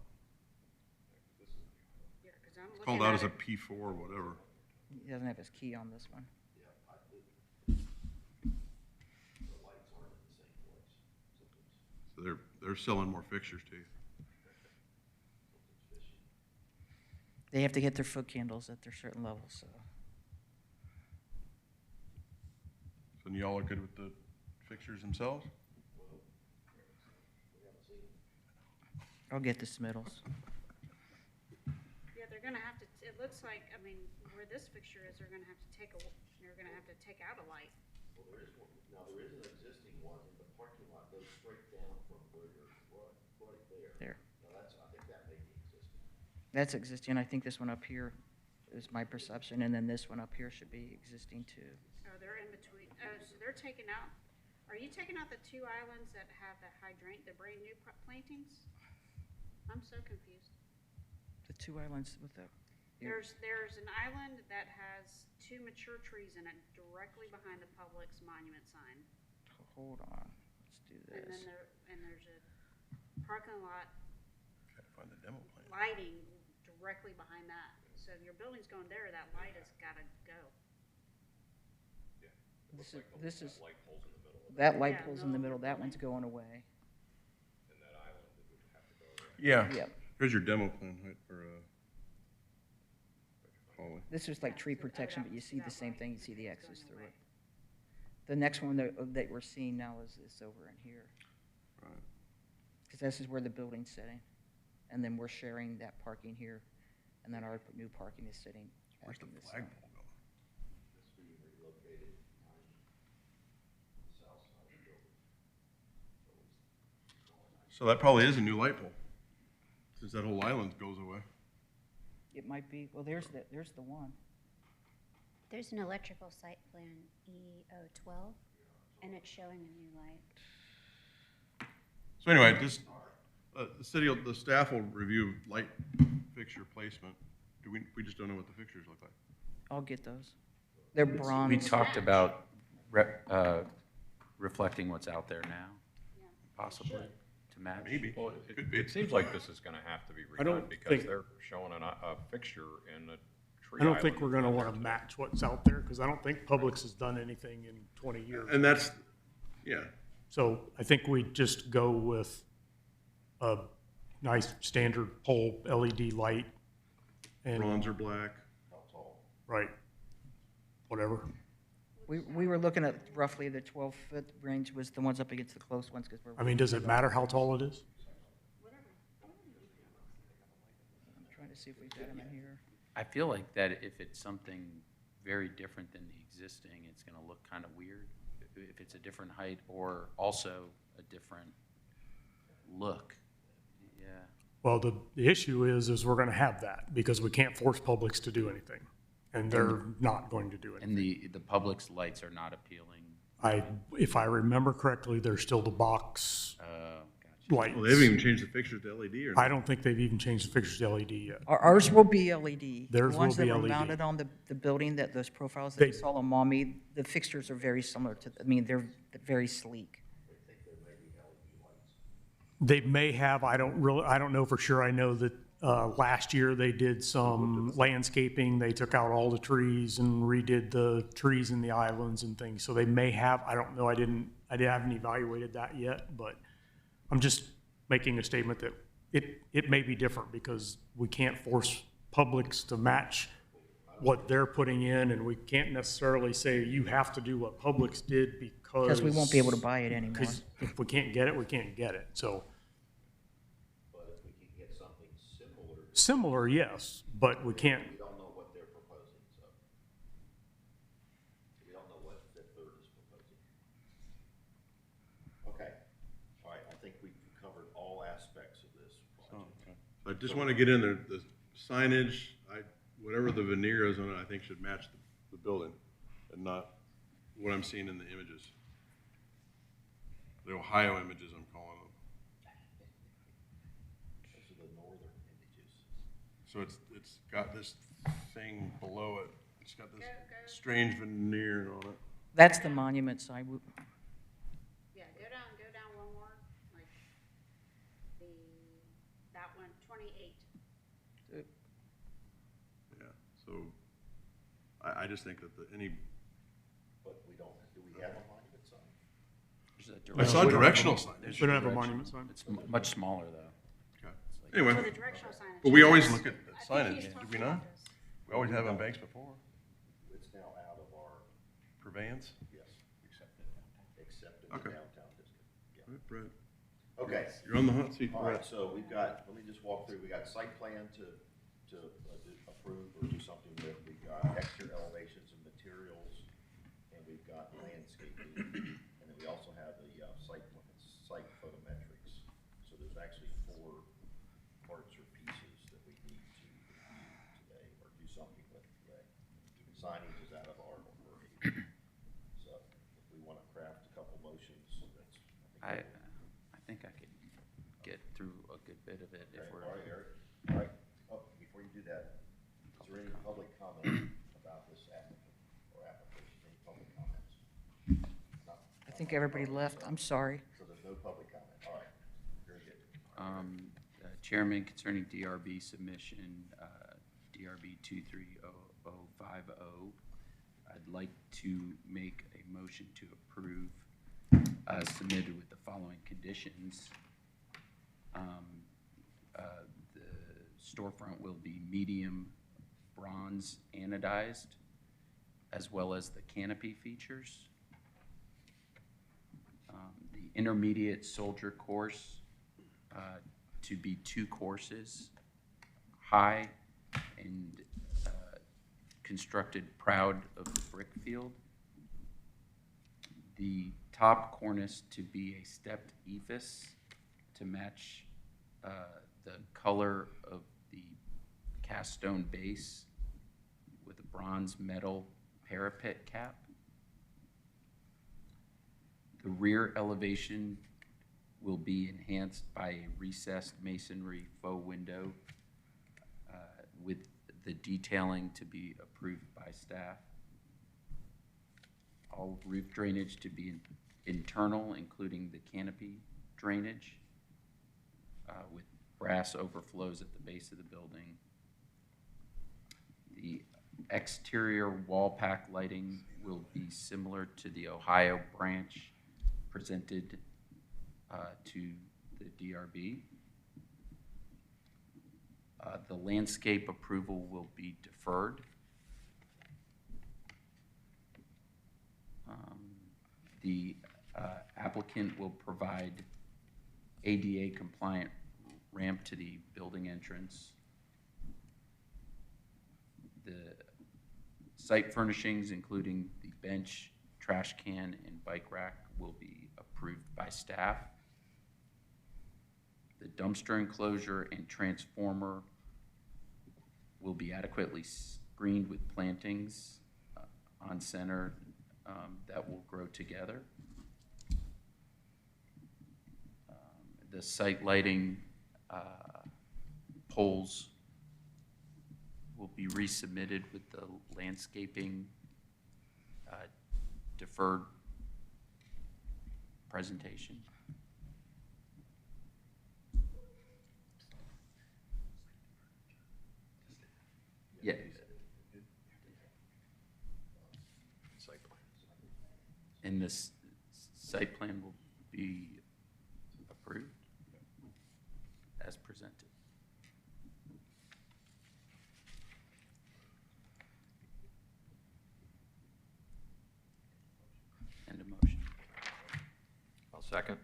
Yeah, 'cause I'm It's looking called out at as a it. P4 or whatever. He doesn't have his key on this one. So they're selling more fixtures to you. They have to get their foot candles at their certain levels, so. So y'all are good with the fixtures themselves? I'll get the Smittles. Yeah, they're gonna have to, it looks like, I mean, where this fixture is, they're gonna have to they're gonna have to take out a light. Well, there is one, now there is an existing one in the parking lot, goes straight down from where you're right there. There. Now that's, I think that may be existing. That's existing. I think this one up here is my perception, and then this one up here should be existing too. Oh, they're in between, oh, so they're taking out, are you taking out the two islands that have the hydrant, the brand new plantings? I'm so confused. The two islands with the, There's an island that has two mature trees in it directly behind the Publix monument sign. hold on, let's do And then this. there's a parking lot Gotta find the demo plan. lighting directly behind that. So if your building's going there, that light has gotta go. This is, Light poles in the middle of that light Yeah, pole's in the middle middle, of the that one's going away. and that island, it would have to go around. Yeah. Yep. Here's your demo plan, right, for, Holly. This is like Yeah, tree so protection, that- but you see the that same light thing, you see the is X's going through away. it. The next one that we're seeing now is this over in here. Right. Because this is where the building's sitting. And then we're sharing that parking here, and then our new parking is sitting. Where's the back in this side. flagpole going? It's being relocated behind the south side of the building. So that probably is a new light pole, since that whole island goes away. It might be, well, there's the one. There's an electrical site plan, EO12, and it's showing a new light. So anyway, just, the staff will review light fixture placement. We just don't know what the fixtures look like. I'll get those. They're We bronze. talked about reflecting what's out there now, possibly, to to match? Maybe. Well, Could be. it seems like this is gonna have to be I don't redone because think- they're showing a fixture in a tree I don't think island we're gonna out wanna there. match what's out there, because I don't think Publix has done anything in 20 years. And that's, yeah, So I think we just go with a nice standard pole LED light and, bronze or black. right, whatever. We were looking at roughly the 12-foot range was the ones up against the close ones, because we're. I mean, does it matter how tall it is? I'm trying to see if we've got them in here. I feel like that if it's something very different than the existing, it's gonna look kind of weird. If it's a different height or also a different look. Yeah. Well, the issue is we're gonna have that, because we can't force Publix to do anything, and they're not going to do And anything. the Publix lights are not appealing. If I remember correctly, they're still the box Gotcha. lights. Well, they haven't even changed the fixtures to LED or. I don't think they've even changed the fixtures to LED yet. Ours will be LED. Theirs The ones will that be were LED. mounted on the building, that those profiles that They- you saw on Mommy, the fixtures are very similar to, I mean, they're very sleek. They may have, I don't know for sure. I know that last year they did some landscaping. They took out all the trees and redid the trees in the islands and things. So they may have, I don't know, I haven't evaluated that yet, but I'm just making a statement that it may be different, because we can't force Publix to match what they're putting in, and we can't necessarily say you have to do what Publix did because. Because we won't be able to buy it anymore. Because if we can't get it, we can't get it, so. But if we can get something similar, Similar, yes, but we can't, we don't know what they're proposing, so. We don't know what Fifth Third is proposing. Okay, all right, I think we've covered all aspects of this project. I just want to get in there, the signage, whatever the veneer is on it, I think should match the building and not what I'm seeing in the images. The Ohio images, I'm calling them. Those are the northern images. So it's got this thing below it. It's got this strange veneer on it. That's the monument side. Yeah, go down one more, like that one, 28. Yeah, so I just think that But we don't, do we have a monument sign? I saw directional signage. we don't have a monument sign. It's much smaller though. Okay. So Anyway, the directional signage. but we always look at the I think signage, he's do we talking not? about this. We always have on banks before. It's now out of our, Purveyance? yes, except in the Okay. downtown district. Yeah. All right, Brett. Okay, You're on the hot seat, all right, Brett. so we've got, let me just walk through, we got site plan to approve or do something with, we've got exterior elevations and materials, and we've got landscaping, and then we also have the site photometrics. So there's actually 4 parts or pieces that we need to review today, or do something with today. Signage is out of our purview. So if we want to craft a couple motions, that's, I think I could get through a good bit of it if okay. we're. All right, Eric. All right. Oh, before you do that, is there any public comment about this applicant or application? Any public comments? No? I think everybody left. I'm sorry. So there's no public comment. All right. Very good. Chairman, concerning DRB submission, DRB 230050, I'd like to make a motion to approve, submitted with the following conditions. The storefront will be medium bronze anodized, as well as the canopy features. The intermediate soldier course to be 2 courses high and constructed proud of the brick field. The top cornice to be a stepped ephes to match the color of the cast stone base with a bronze metal parapet cap. The rear elevation will be enhanced by a recessed masonry faux window with the detailing to be approved by staff. All roof drainage to be internal, including the canopy drainage. with brass overflows at the base of the building. The exterior wall pack lighting will be similar to the Ohio branch presented to the DRB. The landscape approval will be deferred. The applicant will provide ADA compliant ramp to the building entrance. The site furnishings, including the bench, trash can, and bike rack, will be approved by staff. The dumpster enclosure and transformer will be adequately screened with plantings on center that will grow together. The site lighting poles will be resubmitted with the landscaping deferred presentation. Yeah. And this site plan will be approved as presented. And a motion. I'll second.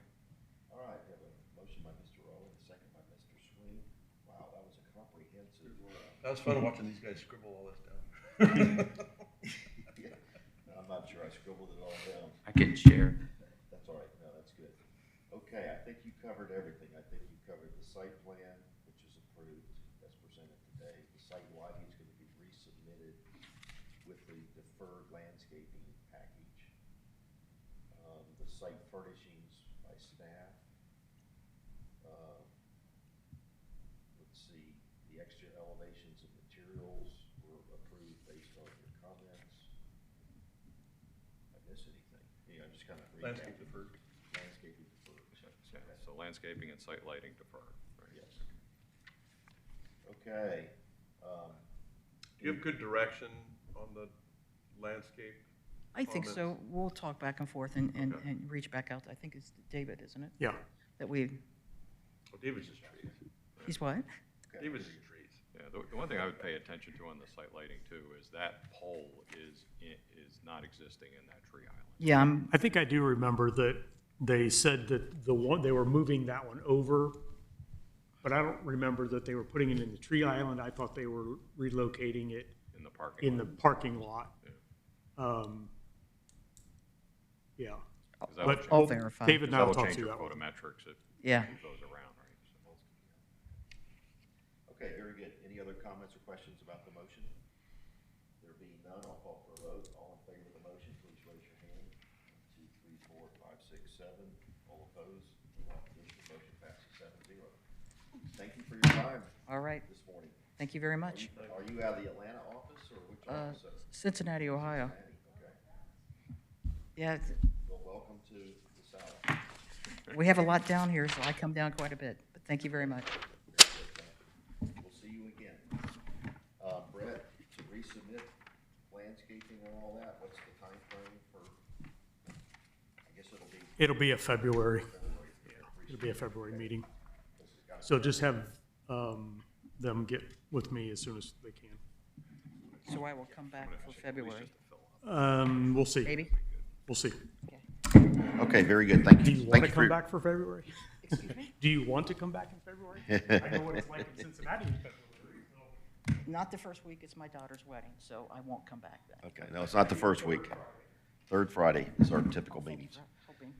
All right, we have a motion by Mr. Rowe and a second by Mr. Swing. Wow, that was a comprehensive. That was fun watching these guys scribble all this down. Yeah, I'm not sure I scribbled it all down. I can share. That's all right, no, that's good. Okay, I think you covered everything. I think you covered the site plan, which is approved as presented today. The site lighting is going to be resubmitted with the deferred landscaping package. The site furnishings by staff. Let's see, the extra elevations and materials were approved based on your comments. I miss anything? Yeah, I'm just kind of. Landscape deferred. Landscaping deferred. So landscaping and site lighting deferred, right? Yes. Okay. Do you have good direction on the landscape? I think so. Comments? We'll talk back and forth and Okay. reach back out. I think it's David, isn't it? Yeah. That we, Oh, David's just trees. he's what? David's just trees. Yeah, the one thing I would pay attention to on the site lighting too is that pole is not existing in that tree island. Yeah, I think I do remember that they said that they were moving that one over, but I don't remember that they were putting it in the tree island. I thought they were relocating it In the parking in lot. the parking lot. Yeah. Because that But will change- I'll verify. David and I that will will talk change to you your that one. photometrics if Yeah. it goes around, right? So- Okay, very good. Any other comments or questions about the motion? There being none, I'll call for a vote. All in favor of the motion, please raise your hand. 1, 2, 3, 4, 5, 6, 7. All opposed? No opposition. Motion passes 7-0. Thank you for your time All right. this morning. Thank you very much. Are you out of the Atlanta office or which office? Cincinnati, Ohio. Cincinnati, okay. Yeah, Well, welcome to the South. we have a lot down here, so I come down quite a bit. But thank you very much. We'll see you again. Brett, to resubmit landscaping and all that, what's the time frame for, I guess It'll be a February. February. It'll be a February meeting. This has got- So just have them get with me as soon as they can. So I will come back for February, We'll see. maybe? We'll see. Okay, very good. Thank Do you. you want Thank to you for come your- back for February? Do you want to come back in February? I know what it's like in Cincinnati in February. So. Not the first week, it's my daughter's wedding, so I won't come back then. Okay, no, it's not the first week. Third Friday is our typical meetings. Hoping.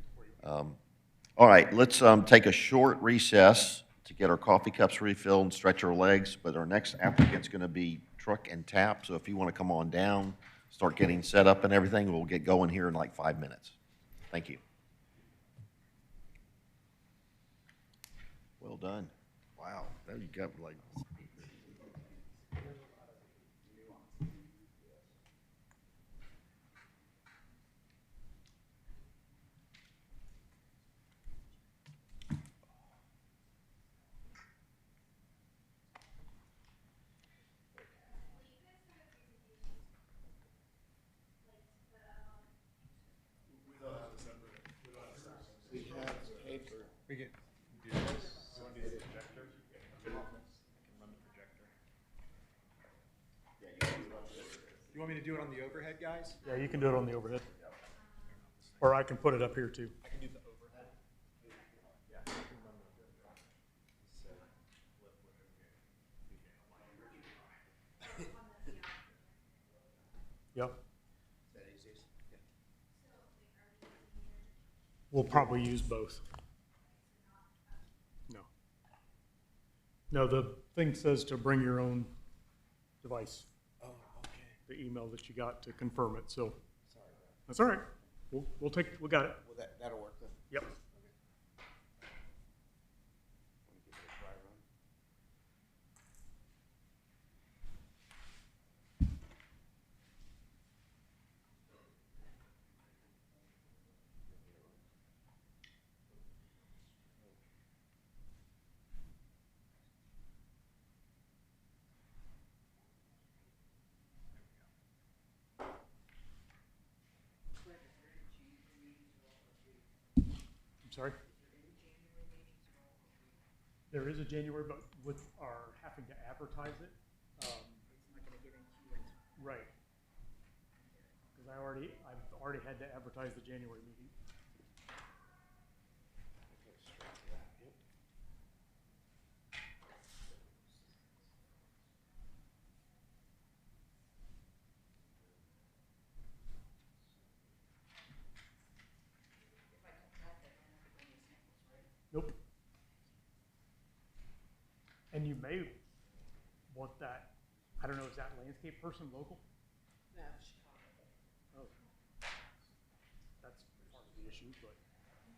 All right, let's take a short recess to get our coffee cups refilled and stretch our legs, but our next applicant's going to be Truck and Tap, so if you want to come on down, start getting set up and everything, we'll get going here in like 5 minutes. Thank you. Well done. Wow, that you got like. We can do this. You want to do the projector? I can run the projector. You want me to do it on the overhead, guys? Yeah, you can do it on the overhead. Or I can put it up here too. I can do the overhead. Yep. We'll probably use both. No. No, the thing says to bring your own device. Oh, okay. The email that you got to confirm it, so. That's all right. We got it. Well, that'll work then. Yep. I'm sorry? There is a January, but with our having to advertise it. Right. Because I've already had to advertise the January meeting. Nope. And you may want that, I don't know, is that landscape person local? No, Chicago. Oh. That's part of the issue, but,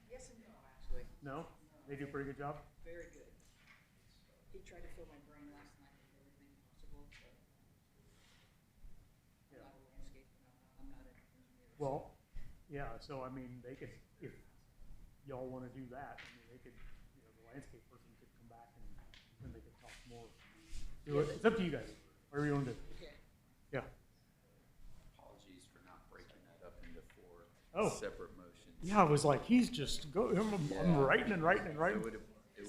Yes and no, actually. no? They do a pretty good job? Very good. He tried to fill my brain last night with everything possible, but I'm not a landscaper, I'm not an engineer. Well, yeah, so I mean, they could, if y'all wanna do that, I mean, they could, the landscape person could come back and then they could talk more. It's up to you guys, whatever you wanna do. Okay. Yeah. Apologies for not breaking that up into four Oh. separate motions. Yeah, I was like, he's just I'm Yeah. writing and writing and writing. It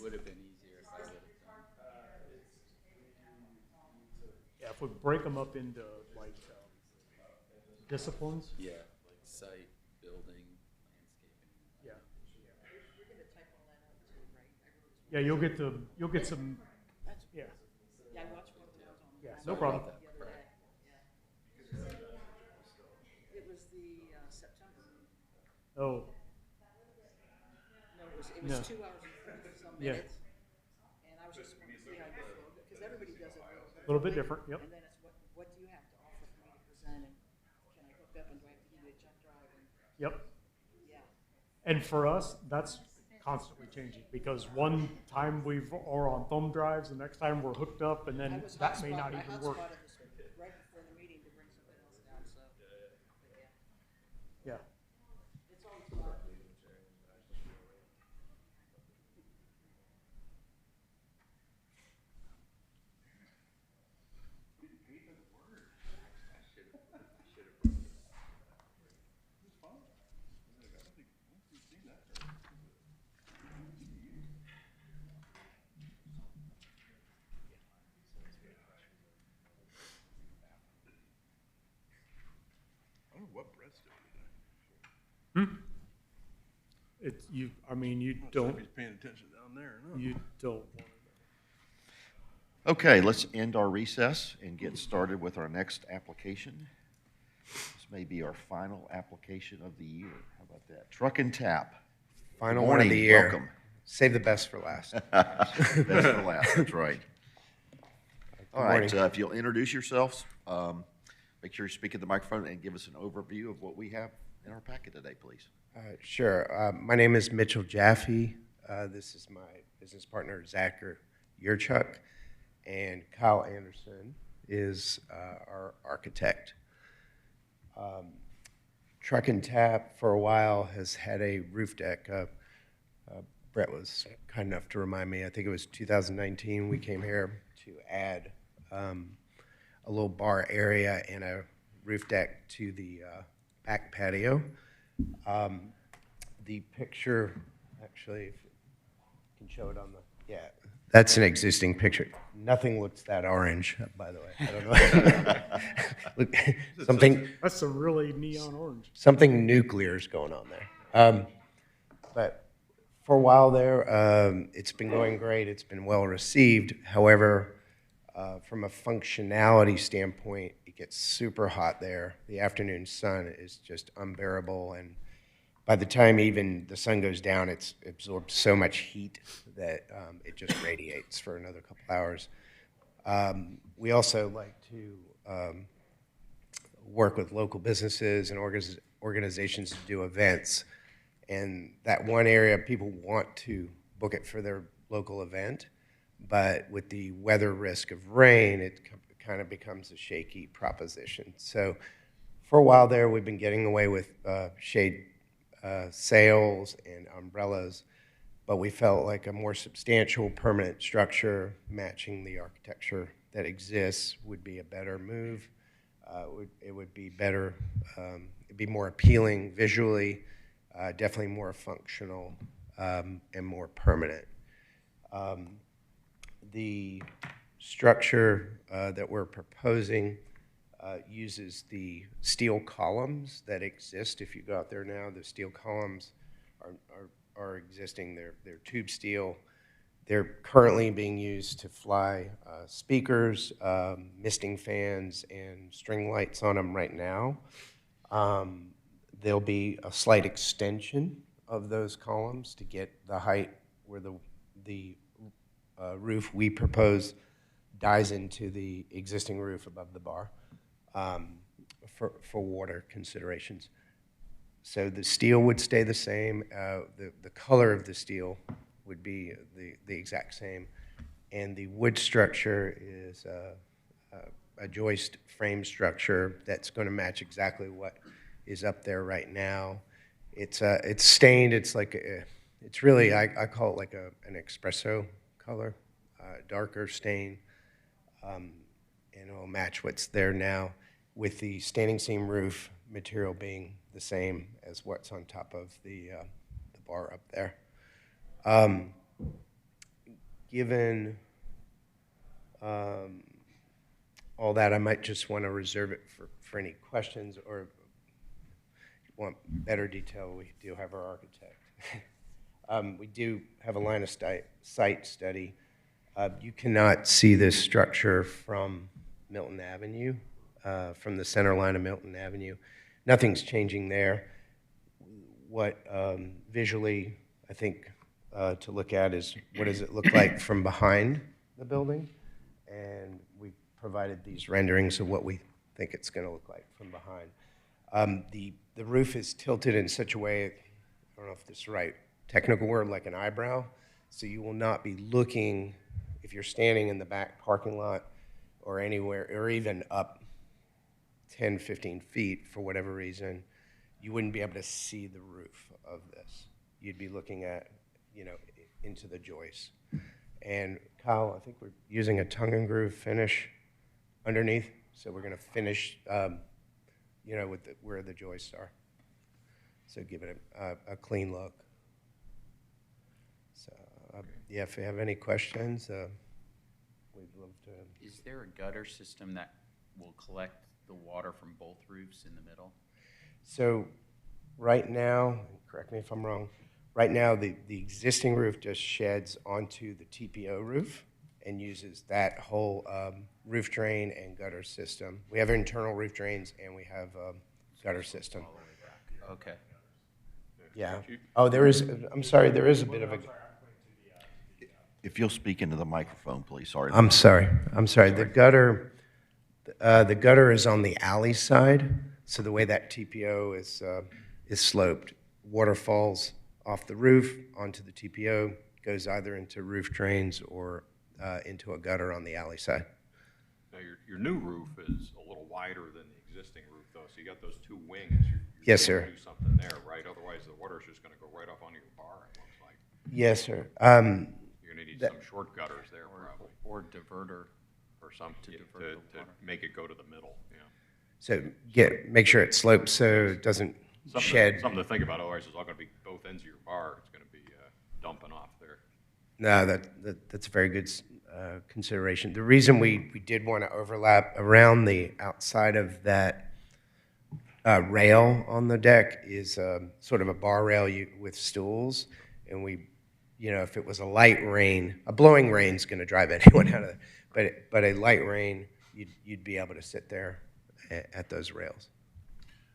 would have been easier if I would have done. Yeah, if we break them up into like disciplines. Yeah, like site, building, landscaping. Yeah. You're gonna type all that up too, right? I wrote it. Yeah, you'll get some. That's, Yeah. yeah, I watched one of the ones on the. Yeah, no problem. The other day, yeah. It was the, September. Oh, No, it was No. 2 hours and 40 some Yeah. minutes. And I was just wanting to see how you feel, because everybody does it a little bit different. Yep. And then it's what do you have to offer for me to present, and can I hook up and drive to you a truck drive, and, Yep. yeah. And for us, that's constantly changing because one time are on thumb drives, the next time we're hooked up, and I then was that may not I even work. hotspotted this right before the meeting to bring something else down, so, but yeah, Yeah. it's always fun. I don't know what Brett's doing today. It's you. I mean, you I'm not sure don't. if he's paying attention down there or not. You don't. Okay, let's end our recess and get started with our next application. This may be our final application of the year. How about that? Truck and Tap. Final Good one of morning, the year. welcome. Save the best for last. Best for last, that's right. All right, morning. if you'll introduce yourselves, make sure you speak at the microphone and give us an overview of what we have in our packet today, please. Sure. My name is Mitchell Jaffe. This is my business partner, Zachary Yurchuk, and Kyle Anderson is our architect. Truck and Tap for a while has had a roof deck. Brett was kind enough to remind me, I think it was 2019, we came here to add a little bar area and a roof deck to the back patio. The picture, actually, can show it on the, yeah. That's an existing picture. Nothing looks that orange, by the way. I don't know. Look, That's some really neon orange. something nuclear is going on there. But for a while there, it's been going great. It's been well received. However, from a functionality standpoint, it gets super hot there. The afternoon sun is just unbearable, and by the time even the sun goes down, it's absorbed so much heat that it just radiates for another couple hours. We also like to work with local businesses and organizations to do events. And that one area, people want to book it for their local event, but with the weather risk of rain, it kind of becomes a shaky proposition. So for a while there, we've been getting away with shade sails and umbrellas, but we felt like a more substantial permanent structure matching the architecture that exists would be a better move. It would be better, it'd be more appealing visually, definitely more functional, and more permanent. The structure that we're proposing uses the steel columns that exist. If you go out there now, the steel columns are existing. They're tube steel. They're currently being used to fly speakers, misting fans, and string lights on them right now. There'll be a slight extension of those columns to get the height where the roof we propose dies into the existing roof above the bar for water considerations. So the steel would stay the same. The color of the steel would be the exact same. And the wood structure is a joist frame structure that's going to match exactly what is up there right now. It's stained. It's like it's really, I call it like an espresso color, darker stain, and it'll match what's there now, with the standing seam roof material being the same as what's on top of the bar up there. Given all that, I might just want to reserve it for any questions, or if you want better detail, we do have our architect. We do have a line of sight study. You cannot see this structure from Milton Avenue, from the center line of Milton Avenue. Nothing's changing there. What visually, I think, to look at is what does it look like from behind the building? And we provided these renderings of what we think it's going to look like from behind. The roof is tilted in such a way, I don't know if this is the right technical word, like an eyebrow. So you will not be looking, if you're standing in the back parking lot or anywhere, or even up 10, 15 feet for whatever reason, you wouldn't be able to see the roof of this. You'd be looking at, into the joist. And Kyle, I think we're using a tongue and groove finish underneath, so we're going to finish, with where the joists are. So give it a clean look. So, yeah, if you have any questions, we'd love to. Is there a gutter system that will collect the water from both roofs in the middle? So right now, correct me if I'm wrong, right now the existing roof just sheds onto the TPO roof and uses that whole roof drain and gutter system. We have internal roof drains and we have a gutter system. Okay. Yeah. Oh, there is, I'm sorry, there is a bit of a, If you'll speak into the microphone, please, sorry. I'm sorry. The gutter is on the alley side, so the way that TPO is sloped, water falls off the roof onto the TPO, goes either into roof drains or into a gutter on the alley side. Now, your new roof is a little wider than the existing roof, though, so you got those two wings. You're Yes, gonna sir. do something there, right? Otherwise, the water's just gonna go right off onto your bar, it looks like. Yes, sir. You're gonna need some short gutters there, probably, Or diverter. or something divert to the water. make it go to the middle, yeah. So make sure it slopes so it doesn't shed. Something to think about, otherwise it's all gonna be both ends of your bar, it's gonna be dumping off there. No, that's a very good consideration. The reason we did want to overlap around the outside of that rail on the deck is sort of a bar rail with stools, and if it was a light rain, a blowing rain's going to drive anyone out of there, but a light rain, you'd be able to sit there at those rails.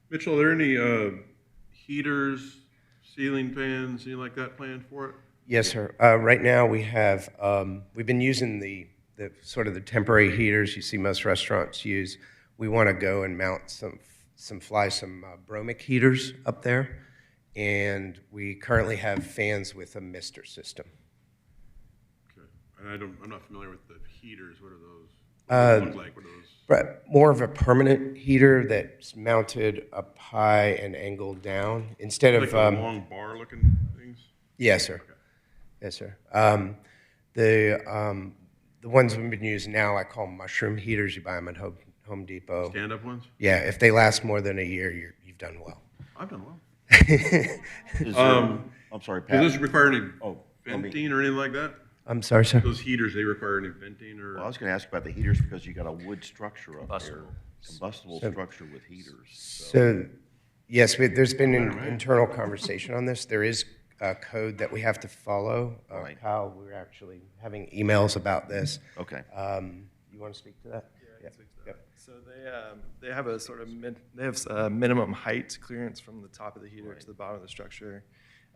Mitchell, are there any heaters, ceiling fans, anything like that planned for it? Yes, sir. Right now, we've been using the sort of the temporary heaters you see most restaurants use. We want to go and mount some bromic heaters up there, and we currently have fans with a mister system. Okay. And I'm not familiar with the heaters. What are those? What do they look like? What are those? But more of a permanent heater that's mounted up high and angled down instead Like of the long bar-looking things? Yes, sir. Okay. Yes, sir. The ones we've been using now, I call mushroom heaters. You buy them at Home Depot. Stand-up ones? Yeah, if they last more than a year, you've done well. I've done well. Is there- I'm sorry, Pat. Does this require any Oh, let me- venting or anything like that? I'm sorry, sir. Those heaters, they require any venting or? Well, I was going to ask about the heaters because you got a wood structure up there. Combustible. Combustible So- structure with heaters. So, yes, there's been an internal conversation on this. There is a code that we have to follow. Right. Kyle, we're actually having emails about this. Okay. You want to speak to that? Yeah, I can speak to Yep. that. So they have a sort of minimum height clearance from the top of the heater to the bottom of the structure,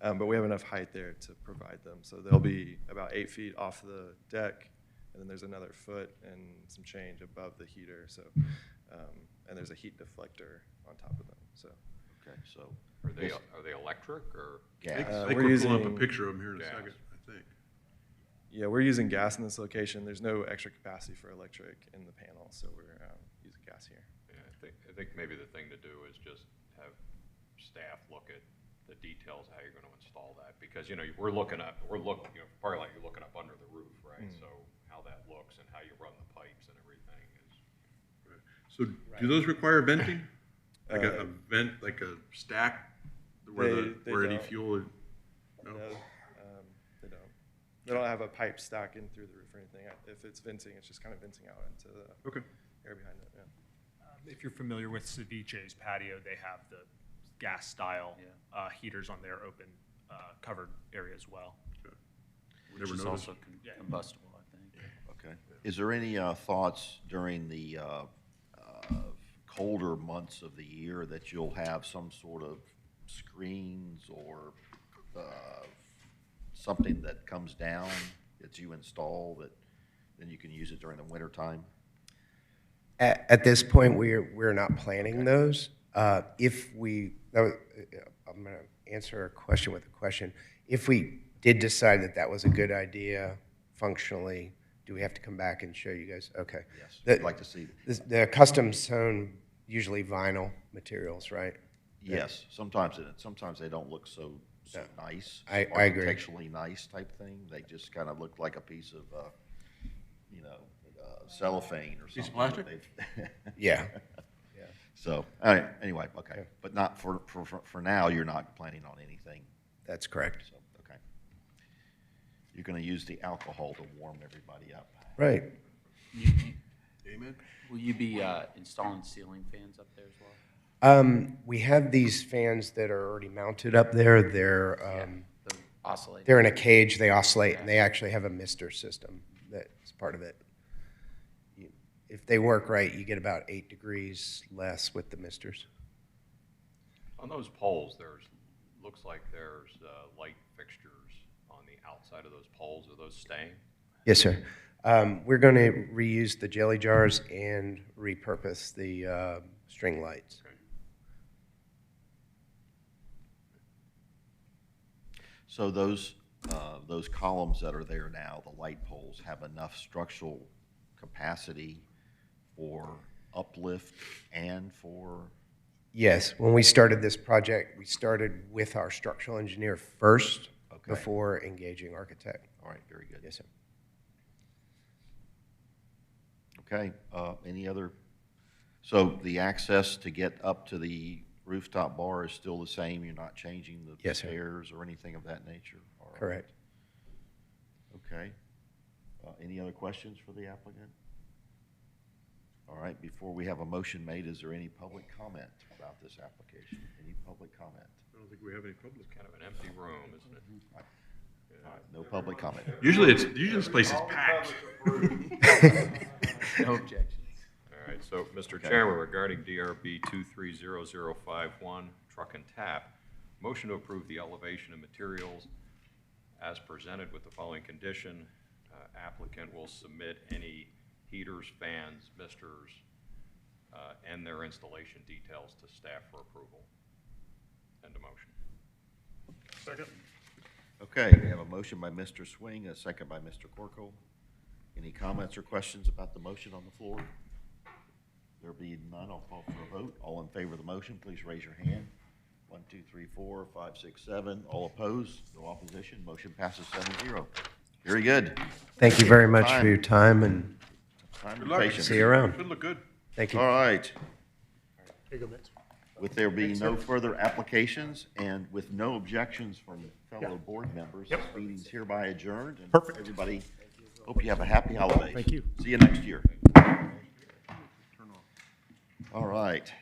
but we have enough height there to provide them. So they'll be about 8 feet off the deck, and then there's another foot and some change above the heater. So, and there's a heat deflector on top of them. So Okay, so Are they electric or? gas. I we're think we're pulling up a using picture of them here in a gas. second, I think. yeah, we're using gas in this location. There's no extra capacity for electric in the panel, so we're using gas here. Yeah, I think maybe the thing to do is just have staff look at the details, how you're gonna install that, because, we're looking, probably like you're looking up under the roof, right? So how that looks and how you run the pipes and everything is. So do those require venting? Like a vent, like a stack where They where any don't. fuel? No? No, they don't. They don't have a pipe stack in through the roof or anything. If it's venting, it's just kind of venting out into the Okay. air behind it. Yeah. If you're familiar with Ceviche's patio, they have the gas-style heaters on their open, covered area as well. Which Never is noticed. also combustible, I think. Okay. Is there any thoughts during the colder months of the year that you'll have some sort of screens or something that comes down that you install that then you can use it during the winter time? At this point, we're not planning those. I'm going to answer a question with a question. If we did decide that was a good idea functionally, do we have to come back and show you guys? Okay. Yes, I'd like to see. The custom sewn, usually vinyl materials, right? Yes, sometimes they don't look so nice. I agree. Architecturally nice type thing. They just kind of look like a piece of, cellophane or something. Piece of plastic? Yeah. So, anyway, okay. But not for now, you're not planning on anything. That's correct. So, okay. You're going to use the alcohol to warm everybody up. Right. Amen? Will you be installing ceiling fans up there as well? We have these fans that are already mounted up there. They're The oscillator? they're in a cage. They oscillate, and they actually have a mister system that's part of it. If they work right, you get about 8 degrees less with the misters. On those poles, looks like there's light fixtures on the outside of those poles. Are those staying? Yes, sir. We're going to reuse the jelly jars and repurpose the string lights. Okay. So those columns that are there now, the light poles, have enough structural capacity for uplift and for, Yes, when we started this project, we started with our structural engineer first Okay. before engaging architect. all right, very good. Yes, sir. Okay, so the access to get up to the rooftop bar is still the same? You're not changing the Yes, sir. stairs or anything of that nature? All right. Correct. Okay. Any other questions for the applicant? All right, before we have a motion made, is there any public comment about this application? Any public comment? I don't think we have any public. Kind of an empty room, isn't it? All right, no public comment. Usually this place is packed. No objections. All right, so, Mr. Chairman, regarding DRB 230051, truck and tap, motion to approve the elevation of materials as presented with the following condition. Applicant will submit any heaters, fans, misters, and their installation details to staff for approval. End of motion. Second. Okay, we have a motion by Mr. Swing, a second by Mr. Corkle. Any comments or questions about the motion on the floor? There be none, I'll call for a vote. All in favor of the motion, please raise your hand. 1, 2, 3, 4, 5, 6, 7. All opposed? No opposition. Motion passes 7-0. Very good. Thank you very much for your time, and Time Good and luck. patience. see you around. Should look good. Thank you. All right. With there being no further applications and with no objections from fellow board members, this meeting's hereby adjourned. And Perfect. everybody, hope you have a happy holiday. Thank you. See you next year. All right,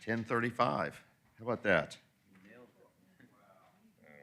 10:35. How about that?